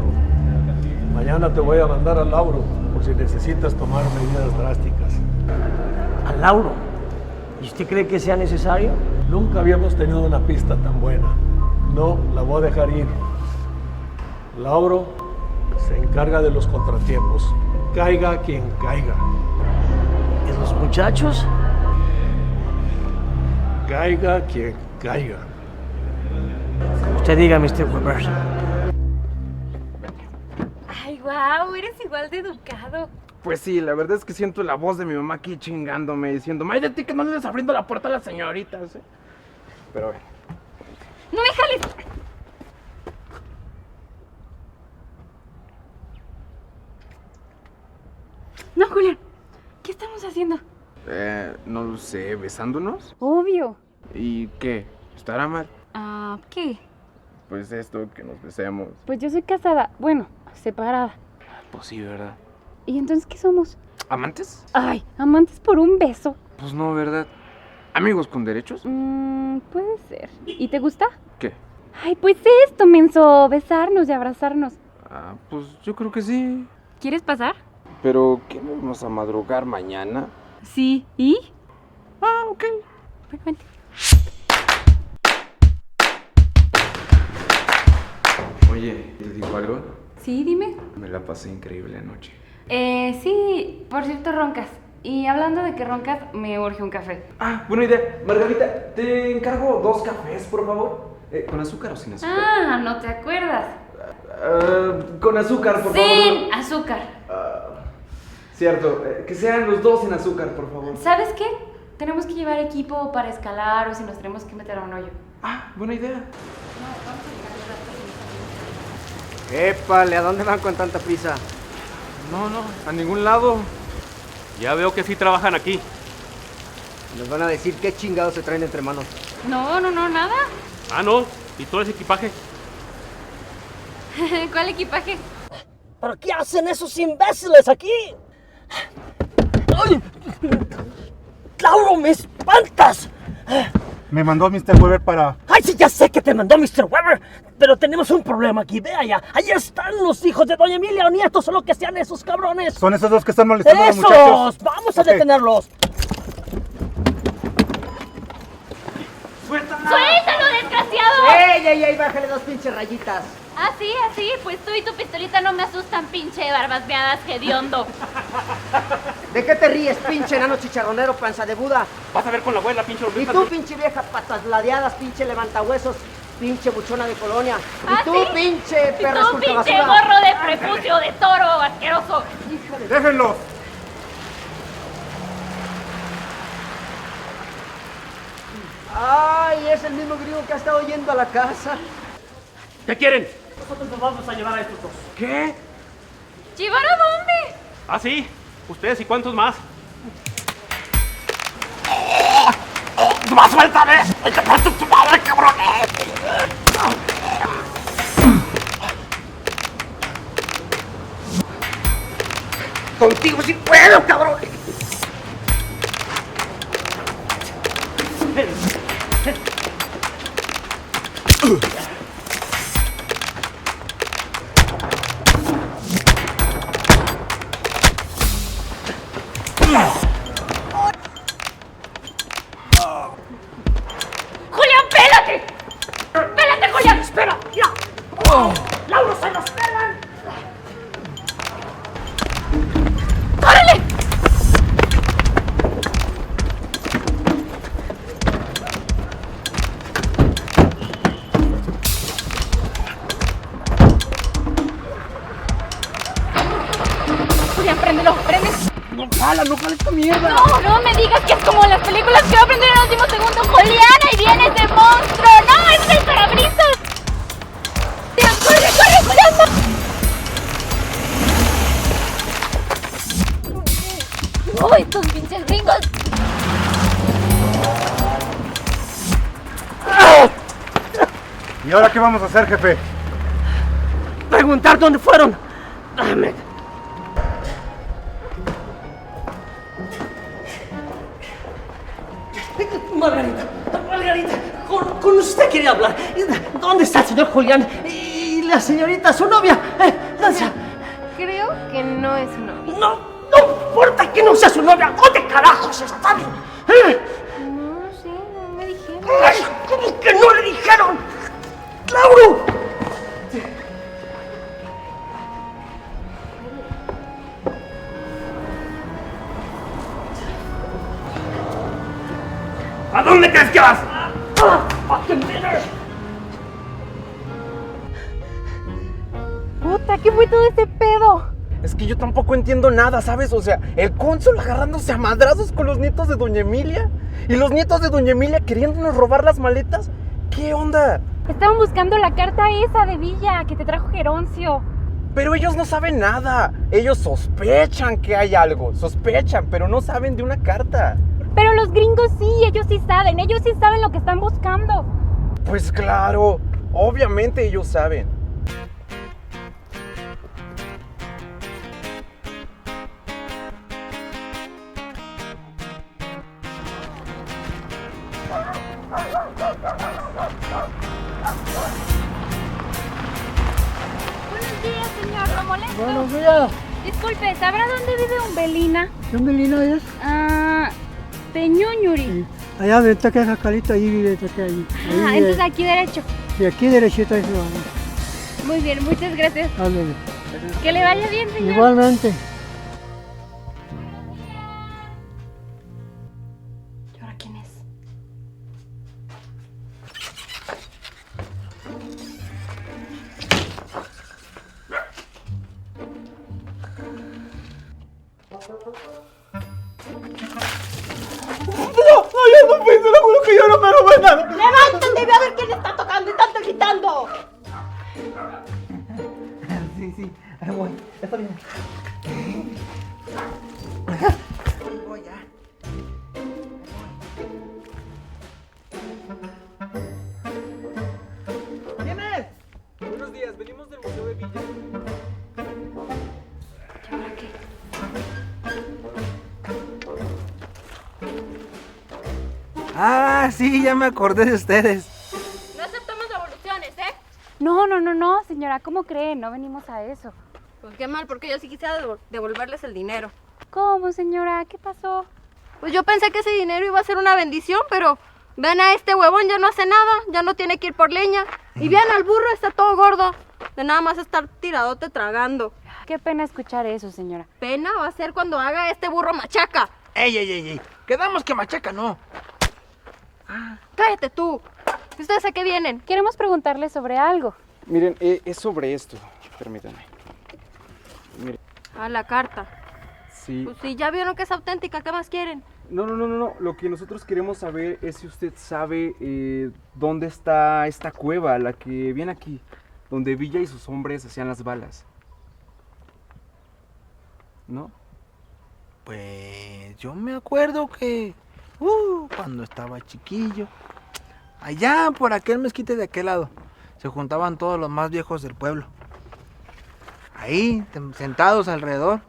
Mañana te voy a mandar a Lauro por si necesitas tomar medidas drásticas. ¿A Lauro? ¿Y usted cree que sea necesario? Nunca habíamos tenido una pista tan buena. No la voy a dejar ir. Lauro se encarga de los contratiempos. Caiga quien caiga. ¿Y los muchachos? Caiga quien caiga. Usted diga, Mr. Weber. Ay, guau, eres igual de educado. Pues sí, la verdad es que siento la voz de mi mamá aquí chingándome, diciendo, ¡ay de ti que no le des abriendo la puerta a las señoritas! ¿eh? Pero bueno. ¡No me jales! No, Julián, ¿qué estamos haciendo? No lo sé, ¿besándonos? Obvio. ¿Y qué? ¿Estará mal? Ah, ¿qué? Pues esto, que nos besemos. Pues yo soy casada, bueno, separada. Pues sí, ¿verdad? ¿Y entonces qué somos? ¿Amantes? Ay, amantes por un beso. Pues no, ¿verdad? ¿Amigos con derechos? Puede ser. ¿Y te gusta? ¿Qué? Ay, pues esto, menso, besarnos y abrazarnos. Ah, pues yo creo que sí. ¿Quieres pasar? Pero, ¿qué no vamos a madrugar mañana? Sí, ¿y? Ah, ok. Bueno, vente. Oye, ¿te digo algo? Sí, dime. Me la pasé increíble anoche. Sí, por cierto, roncas. Y hablando de que roncas, me urge un café. Ah, buena idea. Margarita, te encargo 2 cafés, por favor. ¿Con azúcar o sin azúcar? Ah, ¿no te acuerdas? Con azúcar, por favor. Sin azúcar. Cierto, que sean los 2 sin azúcar, por favor. ¿Sabes qué? Tenemos que llevar equipo para escalar o si nos tenemos que meter a un hoyo. Ah, buena idea. Épale, ¿a dónde van con tanta prisa? No, a ningún lado. Ya veo que sí trabajan aquí. Nos van a decir qué chingados se traen entre manos. No, nada. Ah, no. ¿Y todo ese equipaje? ¿Cuál equipaje? ¿Pero qué hacen esos imbéciles aquí? ¡Ay! ¡Lauro, me espantas! Me mandó Mr. Weber para... ¡Ay, sí, ya sé que te mandó Mr. Weber! Pero tenemos un problema aquí, ve allá. Allí están los hijos de doña Emilia o nietos, solo que sean esos cabrones. Son esos dos que están molestando a los ¡Esos! muchachos. ¡Vamos a detenerlos! ¡Suéltalo, desgraciado! ¡Ey! Bájale 2 pinches rayitas. Así, pues tú y tu pistolita no me asustan, pinche barbasmeadas hediondo. ¿De qué te ríes, pinche enano chicharronero, panza de Buda? Vas a ver con la abuela, pinche Y tú, pinche vieja patas ladeadas, pinche levantahuesos, pinche buchona de colonia. ¿Ah, Y tú, sí? pinche Y perra tú, pinche gorro de prepucio de toro asqueroso. ¡Déjenlos! Ay, es el mismo griego que ha estado yendo a la casa. ¿Qué quieren? Nosotros nos vamos a llevar a estos dos. ¿Qué? ¿Llevar a dónde? ¿Ah, sí? ¿Ustedes y cuántos más? ¡Más suéltame! ¡Ay, te parto tu madre, cabrón! Contigo sí puedo, cabrón. ¡Julián, pélate! ¡Pélate, Julián! ¡Espera! ¡Mira! ¡Lauro, se nos pelan! ¡Córrele! Julián, préndelo, prende. No jala esta mierda. No me digas que es como en las películas que va a prender en el último segundo. Julián, ahí viene ese monstruo. No, es el parabrisas. ¡Corre, Julián! ¡Uy, estos pinches gringos! ¿Y ahora qué vamos a hacer, jefe? Preguntar dónde fueron. Ahmed. Margarita, con usted quería hablar. ¿Dónde está el señor Julián? Y la señorita, su novia. Danza. Creo que no es su novia. No importa que no sea su novia. ¿Dónde carajos están? No sé, no me dijeron. Ay, ¿cómo que no le dijeron? ¡Lauro! ¿A dónde crees que vas? Puta, ¿qué fue todo ese pedo? Es que yo tampoco entiendo nada, ¿sabes? O sea, el cónsul agarrándose a madrazos con los nietos de doña Emilia y los nietos de doña Emilia queriéndonos robar las maletas. ¿Qué onda? Estaban buscando la carta esa de Villa que te trajo Geroncio. Pero ellos no saben nada. Ellos sospechan que hay algo. Sospechan, pero no saben de una carta. Pero los gringos sí, ellos sí saben lo que están buscando. Pues claro, obviamente ellos saben. Buenos días, señor, ¿lo molesto? Buenos días. Disculpe, ¿sabrá dónde vive Umbelina? ¿Qué melina es? De Ñuñuri. Allá de esta que es Jacalito, ahí vive esta que ahí. Entonces aquí derecho. Y aquí derechito ahí se va. Muy bien, muchas gracias. Ándale. Que le vaya bien, señor. Igualmente. ¿Y ahora quién es? No, ya no fui, te lo juro que yo no me robé nada. ¡Levántate y ve a ver quién está tocando y tanto gritando! Sí, bueno, está bien. Voy ya. ¿Quién es? Buenos días, venimos del Museo de Villa. Ah, sí, ya me acordé de ustedes. No aceptamos devoluciones, ¿eh? No, señora, ¿cómo cree? No venimos a eso. Pues qué mal, porque yo sí quisiera devolverles el dinero. ¿Cómo, señora? ¿Qué pasó? Pues yo pensé que ese dinero iba a ser una bendición, pero vean a este huevón, ya no hace nada, ya no tiene que ir por leña. Y vean al burro, está todo gordo, de nada más estar tiradote tragando. Qué pena escuchar eso, señora. Pena va a ser cuando haga este burro machaca. ¡Ey! Quedamos que machaca, no. Cállate tú. ¿Ustedes a qué vienen? Queremos preguntarle sobre algo. Miren, es sobre esto. Permítanme. Miren. Ah, la carta. Sí. Pues si ya vieron que es auténtica, ¿qué más quieren? No. Lo que nosotros queremos saber es si usted sabe dónde está esta cueva, la que viene aquí, donde Villa y sus hombres hacían las balas. ¿No? Pues yo me acuerdo que cuando estaba chiquillo, allá por aquel mezquite de aquel lado, se juntaban todos los más viejos del pueblo. Ahí, sentados alrededor,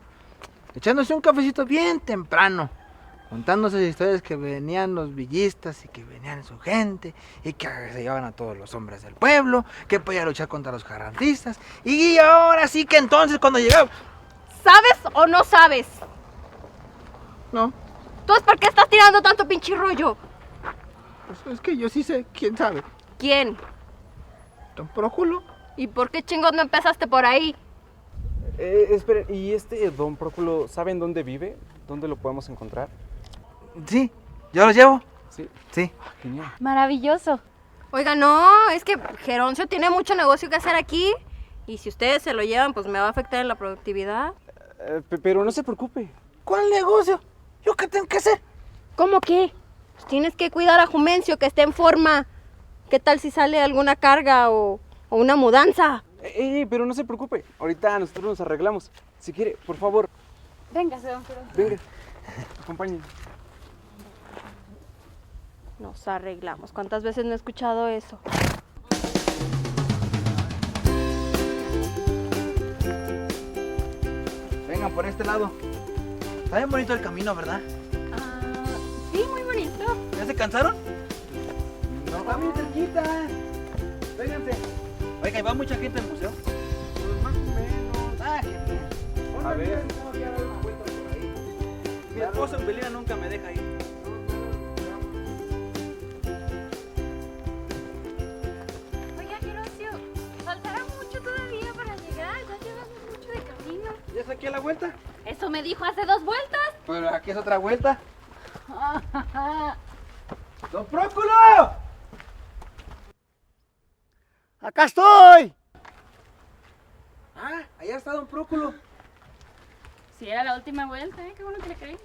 echándose un cafecito bien temprano, contándose historias que venían los villistas y que venían su gente y que se llevaban a todos los hombres del pueblo, que podían luchar contra los carrancistas. Y ahora sí que entonces cuando llegaba... ¿Sabes o no sabes? No. ¿Entonces por qué estás tirando tanto pinche rollo? Pues es que yo sí sé, ¿quién sabe? ¿Quién? Don Próculo. ¿Y por qué chingos no empezaste por ahí? Esperen, ¿y don Próculo, saben dónde vive? ¿Dónde lo podemos encontrar? Sí, yo lo llevo. Sí. Sí. Genial. Maravilloso. Oiga, no, es que Geroncio tiene mucho negocio que hacer aquí. Y si ustedes se lo llevan, pues me va a afectar en la productividad. Pero no se preocupe. ¿Cuál negocio? ¿Yo qué tengo que hacer? ¿Cómo qué? Pues tienes que cuidar a Jumencio, que esté en forma. ¿Qué tal si sale alguna carga o una mudanza? Pero no se preocupe. Ahorita nosotros nos arreglamos. Si quiere, por favor. Véngase, don Geroncio. Venga, acompáñenme. Nos arreglamos. ¿Cuántas veces no he escuchado eso? Vengan por este lado. Está bien bonito el camino, ¿verdad? Sí, muy bonito. ¿Ya se cansaron? No. Está bien cerquita. Vénganse. Oiga, ¿y va mucha gente al museo? Pues más o menos. Ah, qué bien. A ver. Tengo que dar una vuelta por ahí. Mi esposo en Belina nunca me deja ir. Oiga, Geroncio, faltará mucho todavía para llegar. Ya llevamos mucho de camino. ¿Ya está aquí a la vuelta? Eso me dijo hace 2 vueltas. Pero aquí es otra vuelta. ¡Don Próculo! ¡Acá estoy! Ah, allá está Don Próculo. Sí, era la última vuelta, ¿eh? Qué bueno que le creí.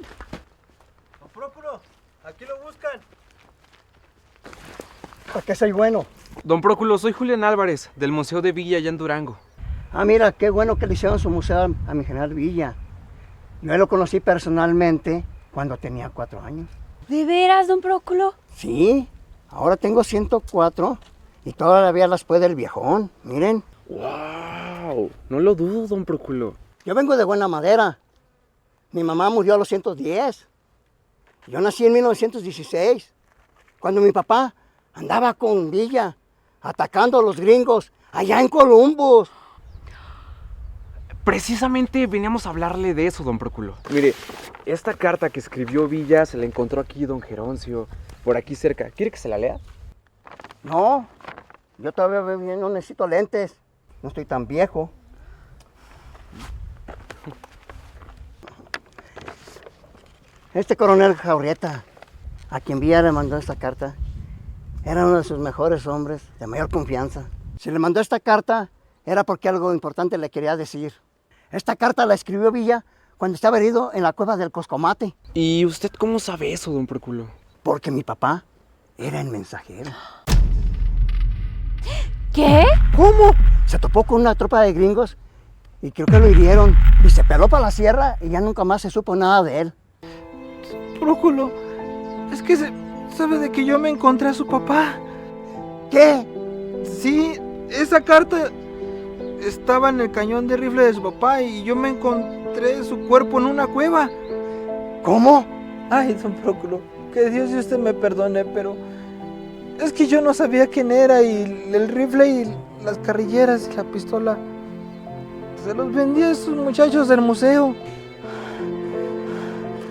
Don Próculo, aquí lo buscan. ¿Para qué soy bueno? Don Próculo, soy Julián Álvarez, del Museo de Villa allá en Durango. Ah, mira, qué bueno que le hicieron su museo a mi general Villa. Yo lo conocí personalmente cuando tenía 4 años. ¿De veras, don Próculo? Sí, ahora tengo 104 y todavía las puede el viejón, miren. ¡Wow! No lo dudo, don Próculo. Yo vengo de buena madera. Mi mamá murió a los 110. Yo nací en 1916, cuando mi papá andaba con Villa, atacando a los gringos allá en Columbus. Precisamente veníamos a hablarle de eso, don Próculo. Mire, esta carta que escribió Villa se la encontró aquí don Geroncio, por aquí cerca. ¿Quiere que se la lea? No, yo todavía veo bien, no necesito lentes. No estoy tan viejo. Este coronel Jaurrieta, a quien Villa le mandó esta carta, era uno de sus mejores hombres, de mayor confianza. Si le mandó esta carta, era porque algo importante le quería decir. Esta carta la escribió Villa cuando estaba herido en la cueva del Coscomate. ¿Y usted cómo sabe eso, don Próculo? Porque mi papá era el mensajero. ¿Qué? ¿Cómo? Se topó con una tropa de gringos y creo que lo hirieron. Y se peló para la sierra y ya nunca más se supo nada de él. Próculo, es que sabe de que yo me encontré a su papá. ¿Qué? Sí, esa carta estaba en el cañón de rifle de su papá y yo me encontré su cuerpo en una cueva. ¿Cómo? Ay, don Próculo, Que Dios y usted me perdone, pero es que yo no sabía quién era y el rifle y las carrilleras y la pistola se los vendí a esos muchachos del museo.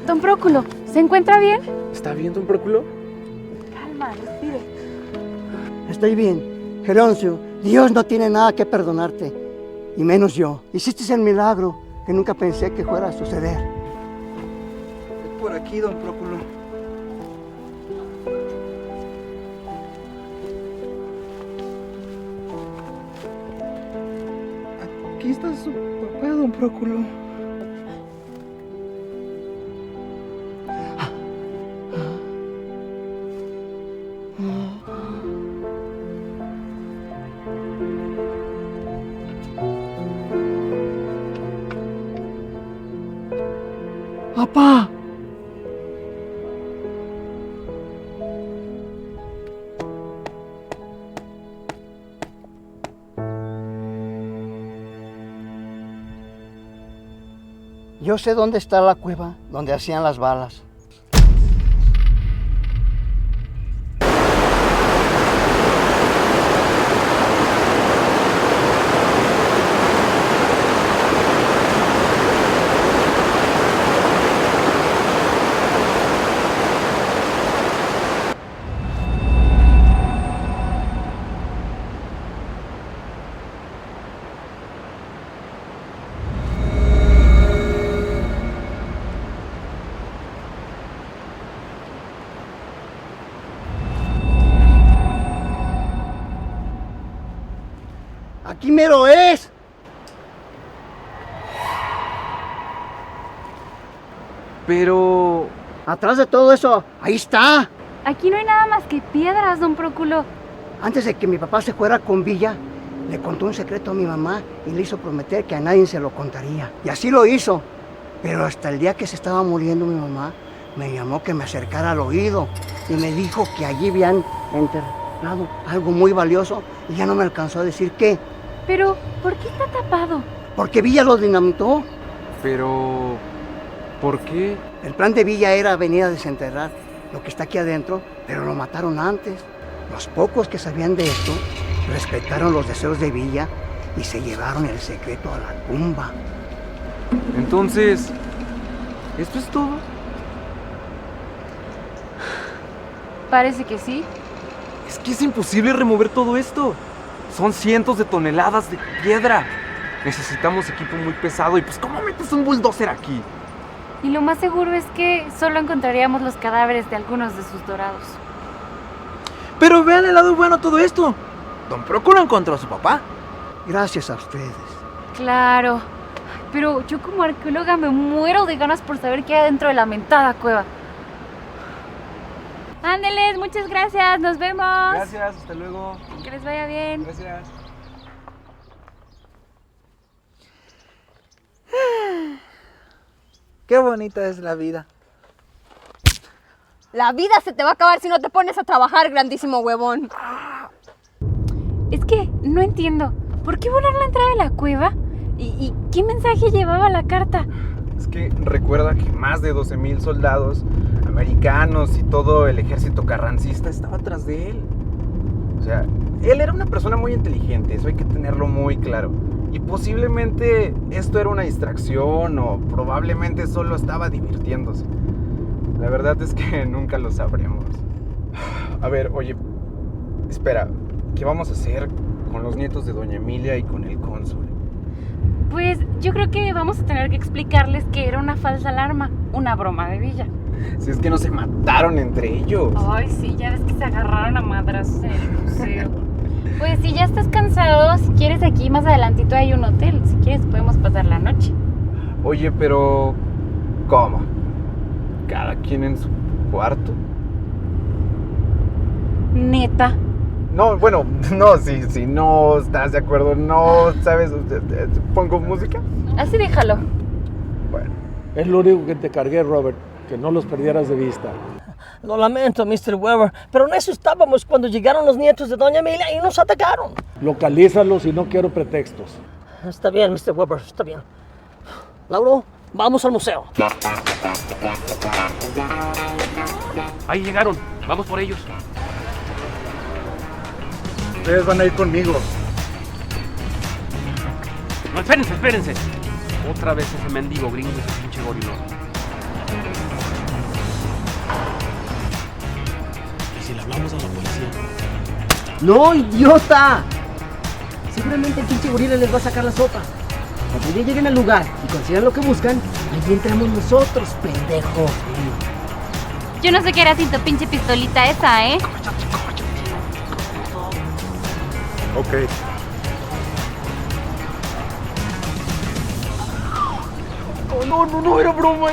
Don Próculo, ¿se encuentra bien? ¿Está bien, don Próculo? Calma, respire. Estoy bien. Geroncio, Dios no tiene nada que perdonarte, y menos yo. Hiciste el milagro que nunca pensé que fuera a suceder. Es por aquí, don Próculo. Aquí está su papá, don Próculo. ¡Papá! Yo sé dónde está la cueva donde hacían las balas. ¡Aquí mero es! Pero... Atrás de todo eso, ahí está. Aquí no hay nada más que piedras, don Próculo. Antes de que mi papá se fuera con Villa, le contó un secreto a mi mamá y le hizo prometer que a nadie se lo contaría. Y así lo hizo. Pero hasta el día que se estaba muriendo mi mamá, me llamó que me acercara al oído y me dijo que allí habían enterrado algo muy valioso y ya no me alcanzó a decir qué. Pero, ¿por qué está tapado? Porque Villa lo dinamitó. Pero... ¿por qué? El plan de Villa era venir a desenterrar lo que está aquí adentro, pero lo mataron antes. Los pocos que sabían de esto respetaron los deseos de Villa y se llevaron el secreto a la tumba. Entonces, ¿esto es todo? Parece que sí. Es que es imposible remover todo esto. Son cientos de toneladas de piedra. Necesitamos equipo muy pesado y pues ¿cómo metes un bulldozer aquí? Y lo más seguro es que solo encontraríamos los cadáveres de algunos de sus dorados. Pero vean el lado bueno a todo esto. Don Próculo encontró a su papá. Gracias a ustedes. Claro. Pero yo como arqueóloga me muero de ganas por saber qué hay dentro de la mentada cueva. Ándeles, muchas gracias, nos vemos. Gracias, hasta luego. Que les vaya bien. Gracias. Qué bonita es la vida. La vida se te va a acabar si no te pones a trabajar, grandísimo huevón. Es que no entiendo. ¿Por qué volar la entrada de la cueva? ¿Y qué mensaje llevaba la carta? Es que recuerda que más de 12,000 soldados americanos y todo el ejército carrancista estaba atrás de él. O sea, él era una persona muy inteligente, eso hay que tenerlo muy claro. Y posiblemente esto era una distracción o probablemente solo estaba divirtiéndose. La verdad es que nunca lo sabremos. A ver, oye, espera, ¿qué vamos a hacer con los nietos de Doña Emilia y con el cónsul? Pues yo creo que vamos a tener que explicarles que era una falsa alarma, una broma de Villa. Si es que no se mataron entre ellos. Ay, sí, ya ves que se agarraron a madrazos en el museo. Pues si ya estás cansado, si quieres aquí más adelantito hay un hotel. Si quieres podemos pasar la noche. Oye, pero... ¿cómo? ¿Cada quien en su cuarto? ¿Neta? No, bueno, no, si no estás de acuerdo, no, ¿sabes? ¿Pongo música? Así déjalo. Bueno. Es lo único que te cargué, Robert, que no los perdieras de vista. Lo lamento, Mr. Weber, pero en eso estábamos cuando llegaron los nietos de Doña Emilia y nos atacaron. Localízalos y no quiero pretextos. Está bien, Mr. Weber, está bien. Lauro, vamos al museo. Ahí llegaron. Vamos por ellos. Ustedes van a ir conmigo. No, espérense. Otra vez ese mendigo gringo, ese pinche gorilón. ¿Y si le hablamos a la policía? ¡No, idiota! Seguramente el pinche gorila les va a sacar la sopa. Cuando ya lleguen al lugar y consigan lo que buscan, ahí entramos nosotros, pendejo. Yo no sé qué era sin tu pinche pistolita esa, ¿eh? Ok. No, era broma,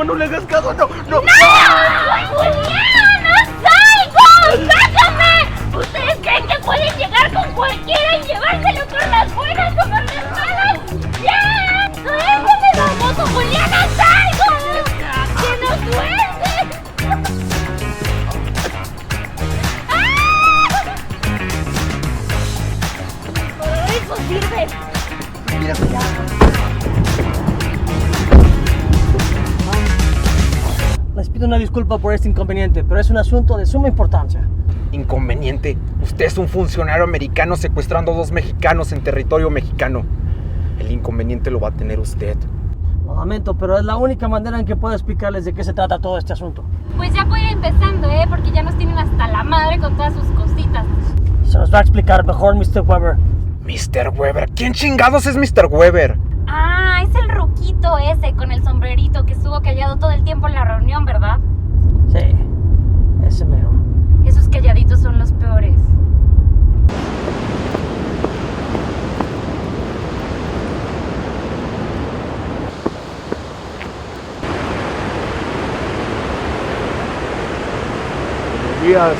no le hagas caso, no. ¡No! ¡Julián, no salgo! ¡Sácame! ¿Ustedes creen que pueden llegar con cualquiera y llevárselo con las buenas o con las malas? ¡Ya! ¡Déjame baboso, Julián, no salgo! ¡Que nos suelte! ¡Eso sirve! Mira, les pido una disculpa por este inconveniente, pero es un asunto de suma importancia. Inconveniente. Usted es un funcionario americano secuestrando a 2 mexicanos en territorio mexicano. El inconveniente lo va a tener usted. Lo lamento, pero es la única manera en que puedo explicarles de qué se trata todo este asunto. Pues ya puede ir empezando, porque ya nos tienen hasta la madre con todas sus cositas. Se los va a explicar mejor Mr. Weber. Mr. Weber. ¿Quién chingados es Mr. Weber? Ah, es el ruquito ese con el sombrerito que estuvo callado todo el tiempo en la reunión, ¿verdad? Sí, ese mero. Esos calladitos son los peores. Díaz.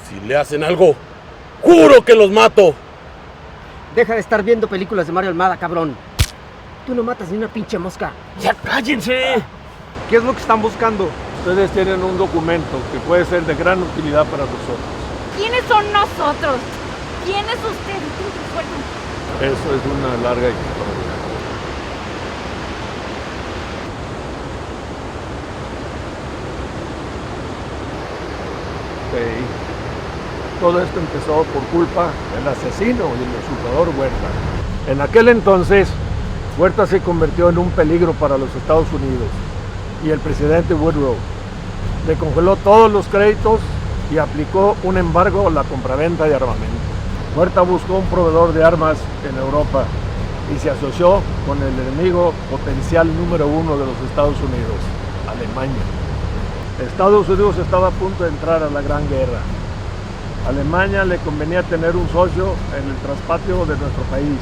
Si le hacen algo, ¡juro que los mato! Deja de estar viendo películas de Mario Almada, cabrón. Tú no matas ni una pinche mosca. ¡Ya cállense! ¿Qué es lo que están buscando? Ustedes tienen un documento que puede ser de gran utilidad para nosotros. ¿Quiénes son nosotros? ¿Quién es usted? Eso es una larga historia. Sí. Todo esto empezó por culpa del asesino y el usurpador Huerta. En aquel entonces, Huerta se convirtió en un peligro para los Estados Unidos y el presidente Woodrow le congeló todos los créditos y aplicó un embargo a la compraventa de armamento. Huerta buscó un proveedor de armas en Europa y se asoció con el enemigo potencial número 1 de los Estados Unidos, Alemania. Estados Unidos estaba a punto de entrar a la Gran Guerra. A Alemania le convenía tener un socio en el traspatio de nuestro país.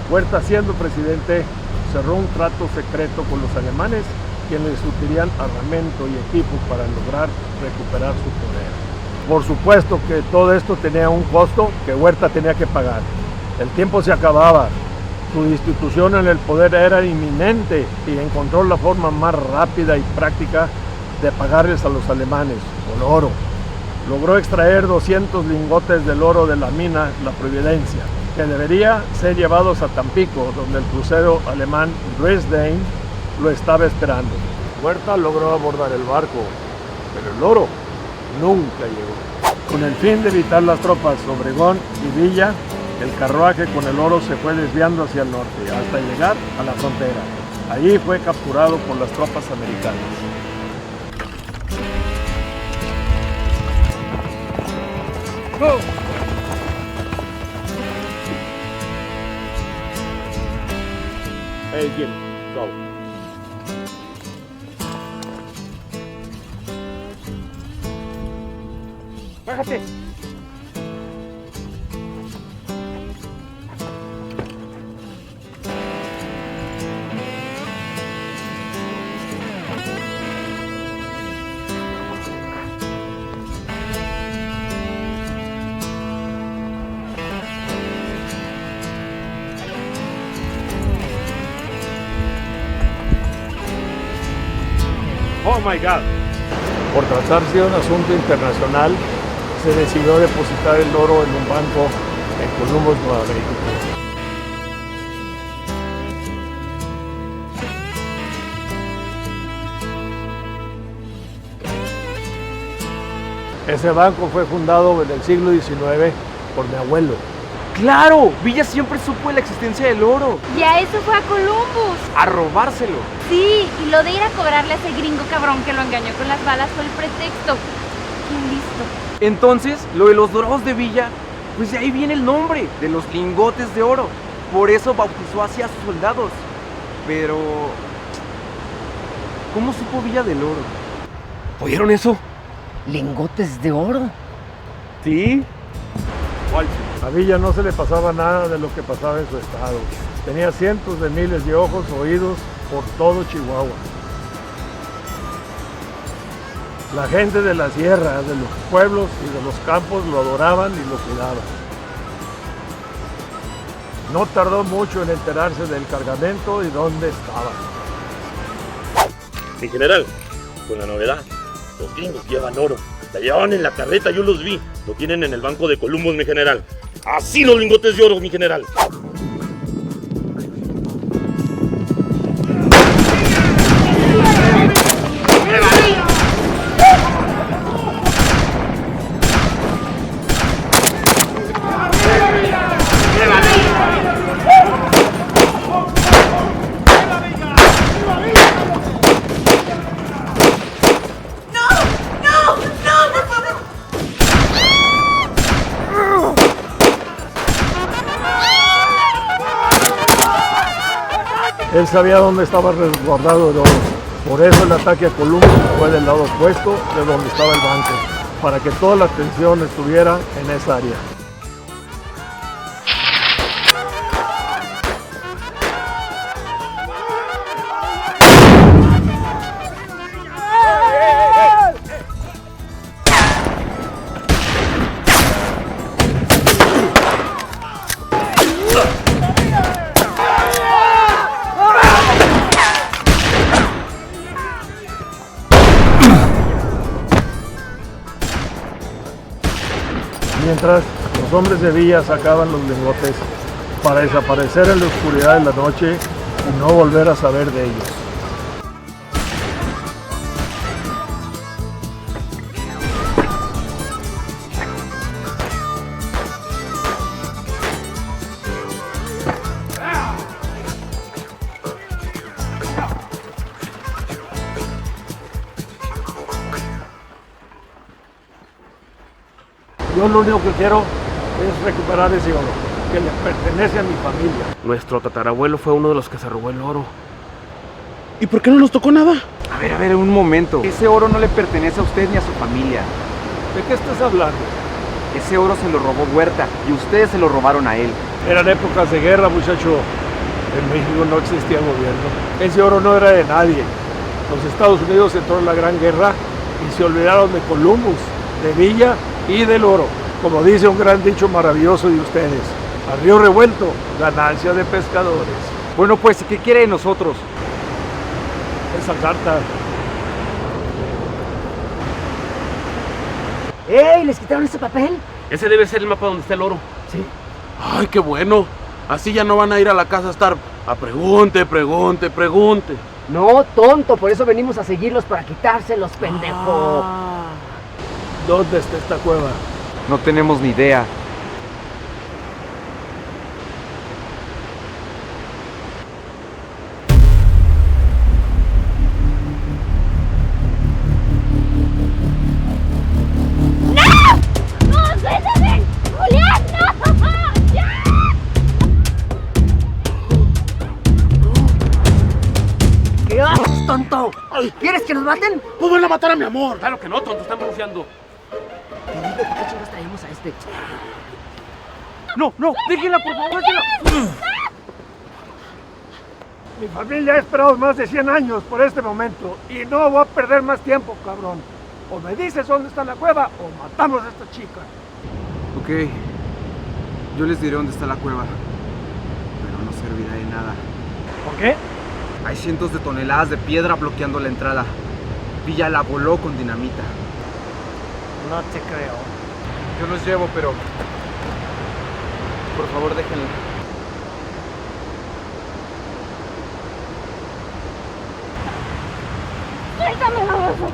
Huerta, siendo presidente, cerró un trato secreto con los alemanes, quienes les surtirían armamento y equipo para lograr recuperar su poder. Por supuesto que todo esto tenía un costo que Huerta tenía que pagar. El tiempo se acababa, su destitución en el poder era inminente y encontró la forma más rápida y práctica de pagarles a los alemanes, con oro. Logró extraer 200 lingotes del oro de la mina La Providencia, que debería ser llevados a Tampico, donde el crucero alemán Dresden lo estaba esperando. Huerta logró abordar el barco, pero el oro nunca llegó. Con el fin de evitar las tropas Obregón y Villa, el carruaje con el oro se fue desviando hacia el norte, hasta llegar a la frontera. Allí fue capturado por las tropas americanas. ¡Go! Hey, Jim, go. ¡Bájate! Oh my God. Por tratarse de un asunto internacional, se decidió depositar el oro en un banco en Columbus, Nueva México. Ese banco fue fundado en el siglo XIX por mi abuelo. ¡Claro! Villa siempre supo de la existencia del oro. Y a eso fue a Columbus. A robárselo. Sí, y lo de ir a cobrarle a ese gringo cabrón que lo engañó con las balas fue el pretexto. ¡Qué listo! Entonces, lo de los dorados de Villa, pues de ahí viene el nombre, de los lingotes de oro. Por eso bautizó así a sus soldados. Pero... ¿cómo supo Villa del oro? ¿Oyeron eso? ¿Lingotes de oro? Sí. A Villa no se le pasaba nada de lo que pasaba en su estado. Tenía cientos de miles de ojos, oídos por todo Chihuahua. La gente de la sierra, de los pueblos y de los campos lo adoraban y lo cuidaban. No tardó mucho en enterarse del cargamento y dónde estaba. Mi general, con la novedad, los gringos llevan oro. La llevaban en la carreta, yo los vi. Lo tienen en el banco de Columbus, mi general. Así los lingotes de oro, mi general. Él sabía dónde estaba resguardado el oro. Por eso el ataque a Columbus fue del lado opuesto de donde estaba el banco, para que toda la atención estuviera en esa área. Mientras los hombres de Villa sacaban los lingotes para desaparecer en la oscuridad de la noche y no volver a saber de ellos. Yo lo único que quiero es recuperar ese oro, que le pertenece a mi familia. Nuestro tatarabuelo fue uno de los que se robó el oro. ¿Y por qué no nos tocó nada? A ver, un momento. Ese oro no le pertenece a usted ni a su familia. ¿De qué estás hablando? Ese oro se lo robó Huerta y ustedes se lo robaron a él. Eran épocas de guerra, muchacho. En México no existía gobierno. Ese oro no era de nadie. Los Estados Unidos entró en la Gran Guerra y se olvidaron de Columbus, de Villa y del oro. Como dice un gran dicho maravilloso de ustedes, a río revuelto, ganancia de pescadores. Bueno, pues, ¿qué quiere de nosotros? Esa carta. ¡Ey! ¿Les quitaron ese papel? Ese debe ser el mapa donde está el oro. Sí. Ay, qué bueno. Así ya no van a ir a la casa a estar a pregunte. No, tonto, por eso venimos a seguirlos para quitárselos, pendejo. ¿Dónde está esta cueva? No tenemos ni idea. ¿Qué haces, tonto? ¿Quieres que nos maten? Pues van a matar a mi amor. Claro que no, tonto, están confiando. Te digo, ¿por qué chingas traemos a este? No, déjenla, por favor, déjenla. Mi familia ha esperado más de 100 años por este momento y no voy a perder más tiempo, cabrón. O me dices dónde está la cueva o matamos a esta chica. Ok, yo les diré dónde está la cueva, pero no servirá de nada. ¿Por qué? Hay cientos de toneladas de piedra bloqueando la entrada. Villa la voló con dinamita. No te creo. Yo los llevo, pero Por favor, déjenla. ¡Suéltame, baboso!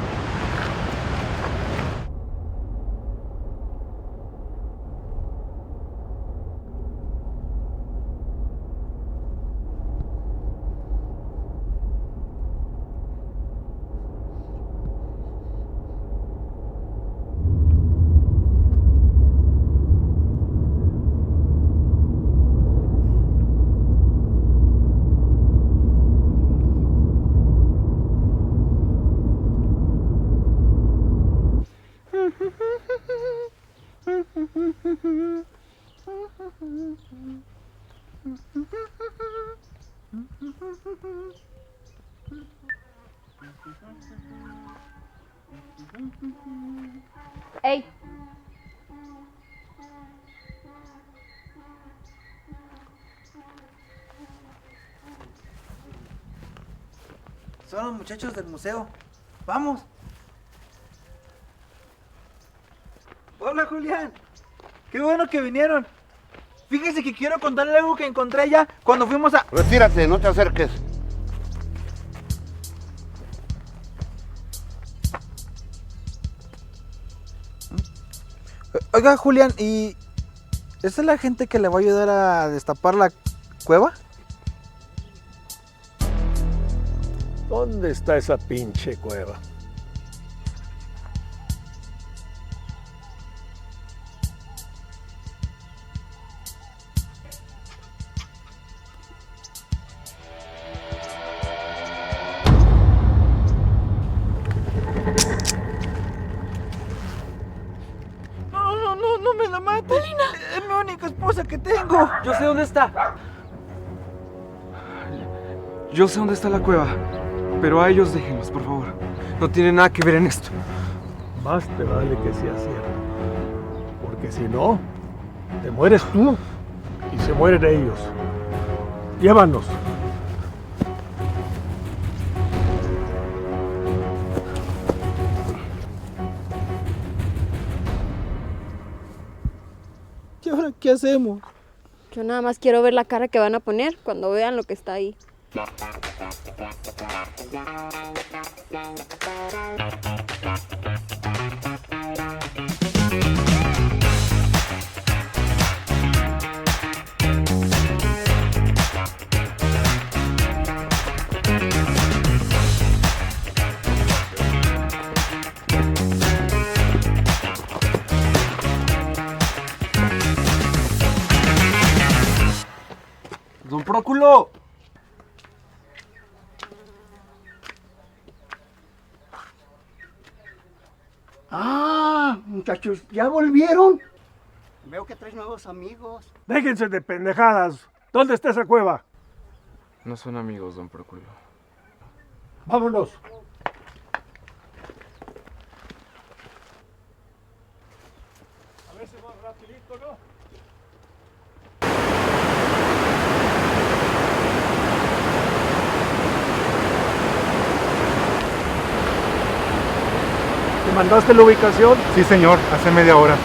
¡Ey! Son los muchachos del museo. ¡Vamos! Hola, Julián. Qué bueno que vinieron. Fíjese que quiero contarle algo que encontré allá cuando fuimos a... Retírate, no te acerques. Oiga, Julián, ¿y esa es la gente que le va a ayudar a destapar la cueva? ¿Dónde está esa pinche cueva? No me la mate. Paulina. Es mi única esposa que tengo. Yo sé dónde está. Yo sé dónde está la cueva. Pero a ellos déjenlos, por favor. No tienen nada que ver en esto. Más te vale que sea cierto. Porque si no, te mueres tú y se mueren ellos. Llévanos. ¿Y ahora qué hacemos? Yo nada más quiero ver la cara que van a poner cuando vean lo que está ahí. ¡Don Próculo! Ah, muchachos, ¿ya volvieron? Veo que traes nuevos amigos. Déjense de pendejadas. ¿Dónde está esa cueva? No son amigos, don Próculo. Vámonos. A ver si más rapidito, ¿no? ¿Te mandaste la ubicación? Sí, señor, hace media hora.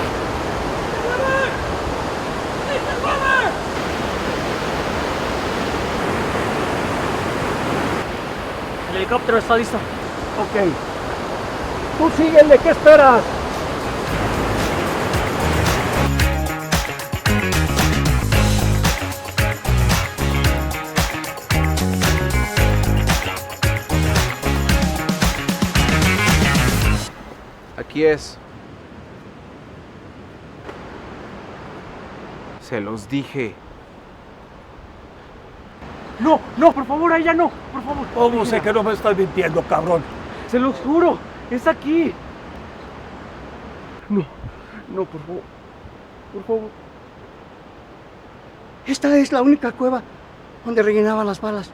El helicóptero está listo. Ok. Tú síguele, ¿qué esperas? Aquí es. Se los dije. No, por favor, ahí ya no, por favor. ¿Cómo sé que no me estás mintiendo, cabrón? Se los juro, es aquí. No, por favor. Por favor. Esta es la única cueva donde rellenaban las balas.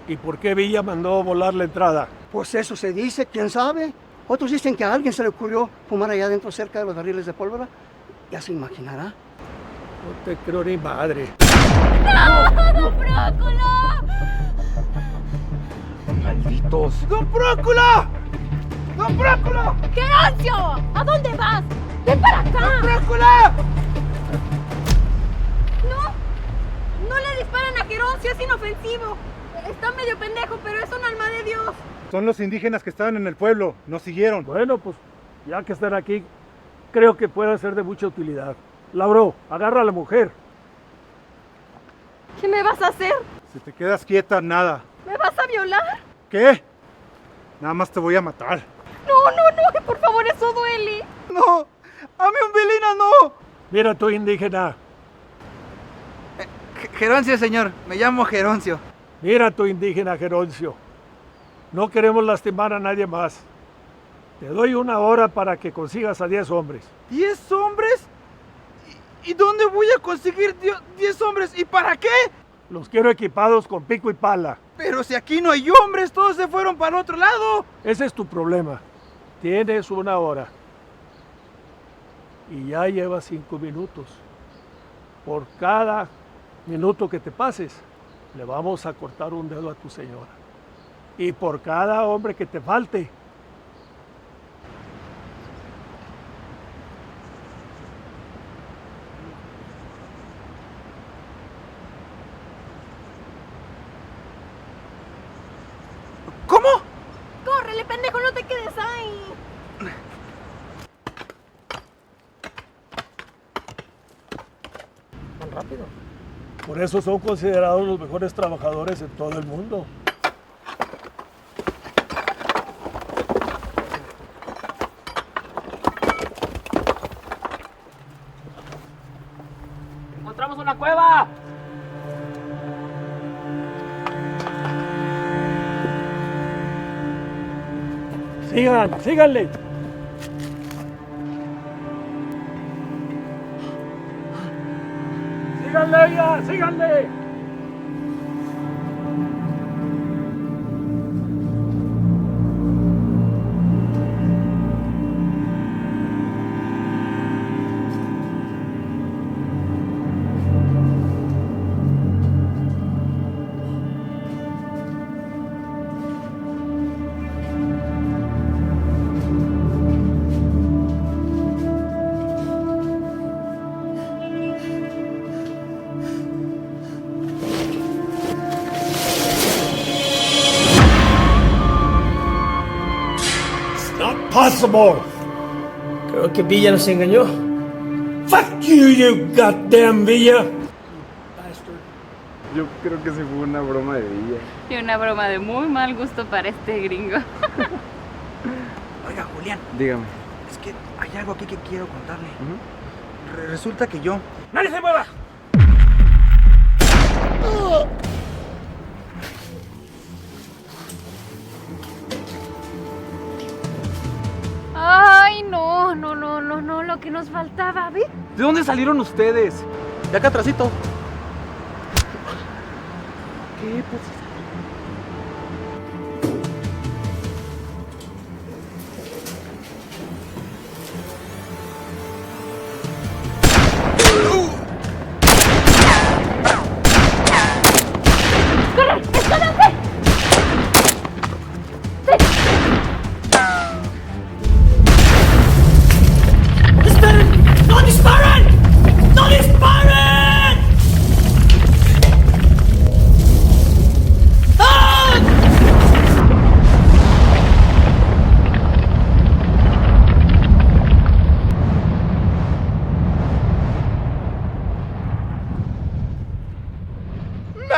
¿Y por qué Villa mandó volar la entrada? Pues eso se dice, quién sabe. Otros dicen que a alguien se le ocurrió fumar allá adentro cerca de los barriles de pólvora. Ya se imaginará. No te creo ni madre. ¡No, don Próculo! Malditos. ¡Don Próculo! ¡Don Próculo! ¡Geroncio! ¿A dónde vas? ¡Ven para acá! ¡Don Próculo! ¡No! Geroncio, es inofensivo. Está medio pendejo, pero es un alma de Dios. Son los indígenas que estaban en el pueblo, nos siguieron. Bueno, pues ya que están aquí, creo que puede ser de mucha utilidad. Lauro, agarra a la mujer. ¿Qué me vas a hacer? Si te quedas quieta, nada. ¿Me vas a violar? ¿Qué? Nada más te voy a matar. No, por favor, eso duele. No, a mí Umbelina no. Mira tú, indígena. Geroncio, señor, me llamo Geroncio. Mira tú, indígena Geroncio. No queremos lastimar a nadie más. Te doy 1 hora para que consigas a 10 hombres. ¿10 hombres? ¿Y dónde voy a conseguir 10 hombres? ¿Y para qué? Los quiero equipados con pico y pala. Pero si aquí no hay hombres, todos se fueron para el otro lado. Ese es tu problema. Tienes 1 hora. Y ya llevas 5 minutos. Por cada minuto que te pases, le vamos a cortar un dedo a tu señora. Y por cada hombre que te falte, ¿cómo? Córrele, pendejo, no te quedes ahí. Tan rápido. por eso son considerados los mejores trabajadores en todo el mundo. ¡Encontramos una cueva! Síganle. Síganle. Possible. Creo que Villa nos engañó. Fuck you goddamn Villa. Yo creo que sí fue una broma de Villa. Y una broma de muy mal gusto para este gringo. Oiga, Julián. Dígame. Es que hay algo aquí que quiero contarle. Resulta que yo... ¡Nadie se mueva! Ay, no, lo que nos faltaba, ¿vi? ¿De dónde salieron ustedes? De acá atrásito. ¿Qué? Pues...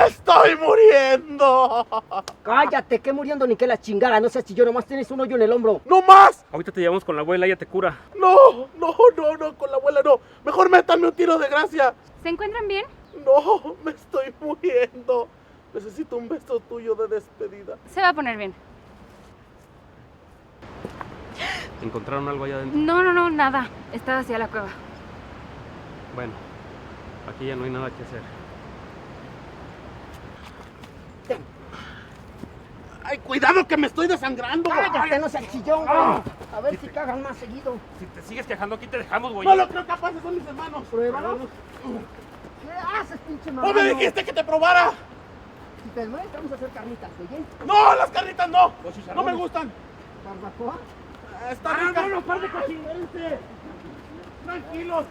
¡Estoy muriendo! Cállate, que muriendo ni que la chingada. No seas chillón, nomás tienes un hoyo en el hombro. ¡No más! Ahorita te llevamos con la abuela, ella te cura. No, con la abuela no. Mejor métanme un tiro de gracia. ¿Se encuentran bien? No, me estoy muriendo. Necesito un beso tuyo de despedida. Se va a poner bien. ¿Encontraron algo allá adentro? No, nada. Está hacia la cueva. Bueno, aquí ya no hay nada que hacer. ¡Ay, cuidado que me estoy desangrando! Cállate, no seas chillón, güey. A ver si cagan más seguido. Si te sigues quejando aquí te dejamos, güey. No lo creo capaz, son mis hermanos. Pruébalo. ¿Qué haces, pinche mamá? ¡No me dijiste que te probara! Si te mueres, vamos a hacer carnitas, ¿oye? ¡No, las carnitas no! ¡No me gustan! ¿Barbacoa? ¡Está rica! ¡No, par de cochinense! ¡Tranquilos!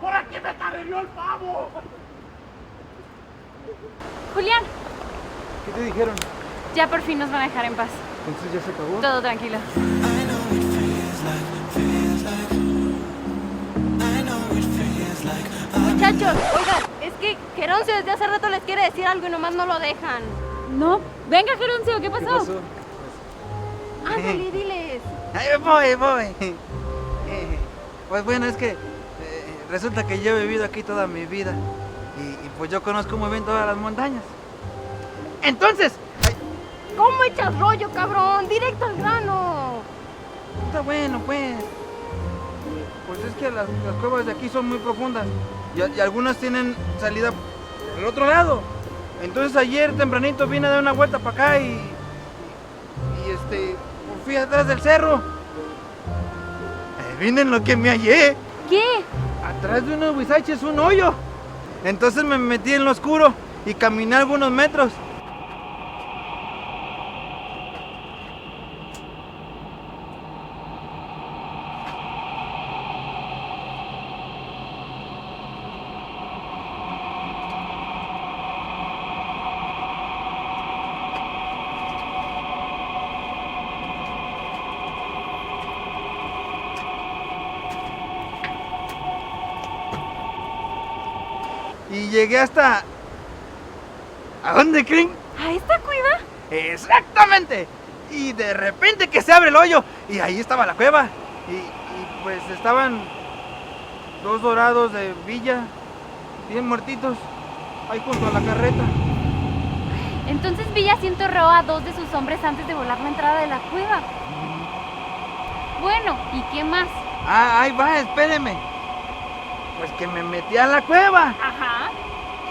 ¡Por aquí me carreó el pavo! Julián, ¿Qué te dijeron? ya por fin nos van a dejar en paz. Entonces ya se acabó. Todo tranquilo. Muchachos, oigan, es que Geroncio desde hace rato les quiere decir algo y nomás no lo dejan. No, venga Geroncio, ¿qué pasó? Ándale, diles. Ay, voy. Pues bueno, es que resulta que yo he vivido aquí toda mi vida y pues yo conozco muy bien todas las montañas. Entonces, ¿Cómo echas rollo, cabrón? Directo al grano. está bueno, pues. Pues es que las cuevas de aquí son muy profundas y algunas tienen salida por el otro lado. Entonces ayer tempranito vine a dar una vuelta para acá y pues fui atrás del cerro. Adivinen lo que me hallé. ¿Qué? Atrás de unos huizaches un hoyo. Entonces me metí en lo oscuro y caminé algunos metros. Y llegué hasta... ¿A dónde creen? ¿A esta cueva? ¡Exactamente! Y de repente que se abre el hoyo y ahí estaba la cueva. Y pues estaban 2 dorados de Villa, bien muertitos, ahí junto a la carreta. Entonces Villa sí enterró a 2 de sus hombres antes de volar la entrada de la cueva. Bueno, ¿y qué más? Ah, ahí va, espéreme. Pues que me metí a la cueva. Ajá.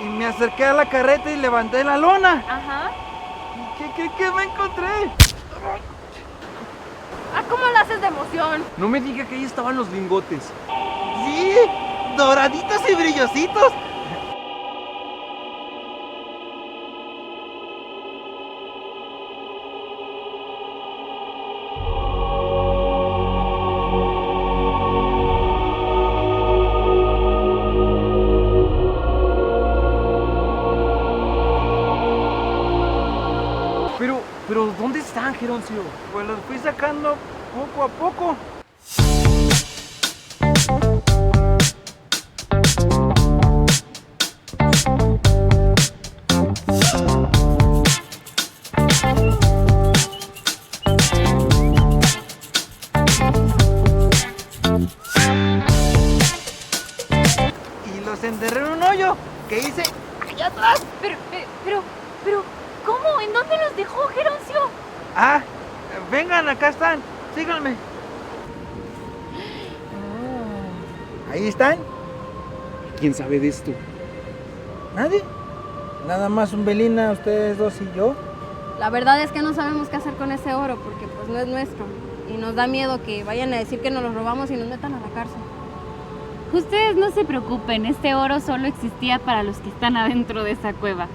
Y me acerqué a la carreta y levanté la lona. Ajá. ¿Qué me encontré? Ah, ¿cómo lo haces de emoción? No me diga que ahí estaban los lingotes. Sí, doraditos y brillositos. Pero ¿dónde están, Geroncio? Pues los fui sacando poco a poco. Y los enterré en un hoyo que hice allá atrás. Pero, ¿cómo? ¿En dónde los dejó, Geroncio? Ah, vengan, acá están. Síganme. Ahí están. ¿Quién sabe de esto? ¿Nadie? Nada más un Belina, ustedes dos y yo. La verdad es que no sabemos qué hacer con ese oro porque pues no es nuestro. Y nos da miedo que vayan a decir que nos lo robamos y nos metan a la cárcel. Ustedes no se preocupen, este oro solo existía para los que están adentro de esa cueva.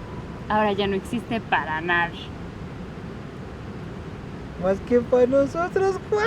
Ahora ya no existe para nadie. Más que para nosotros 4.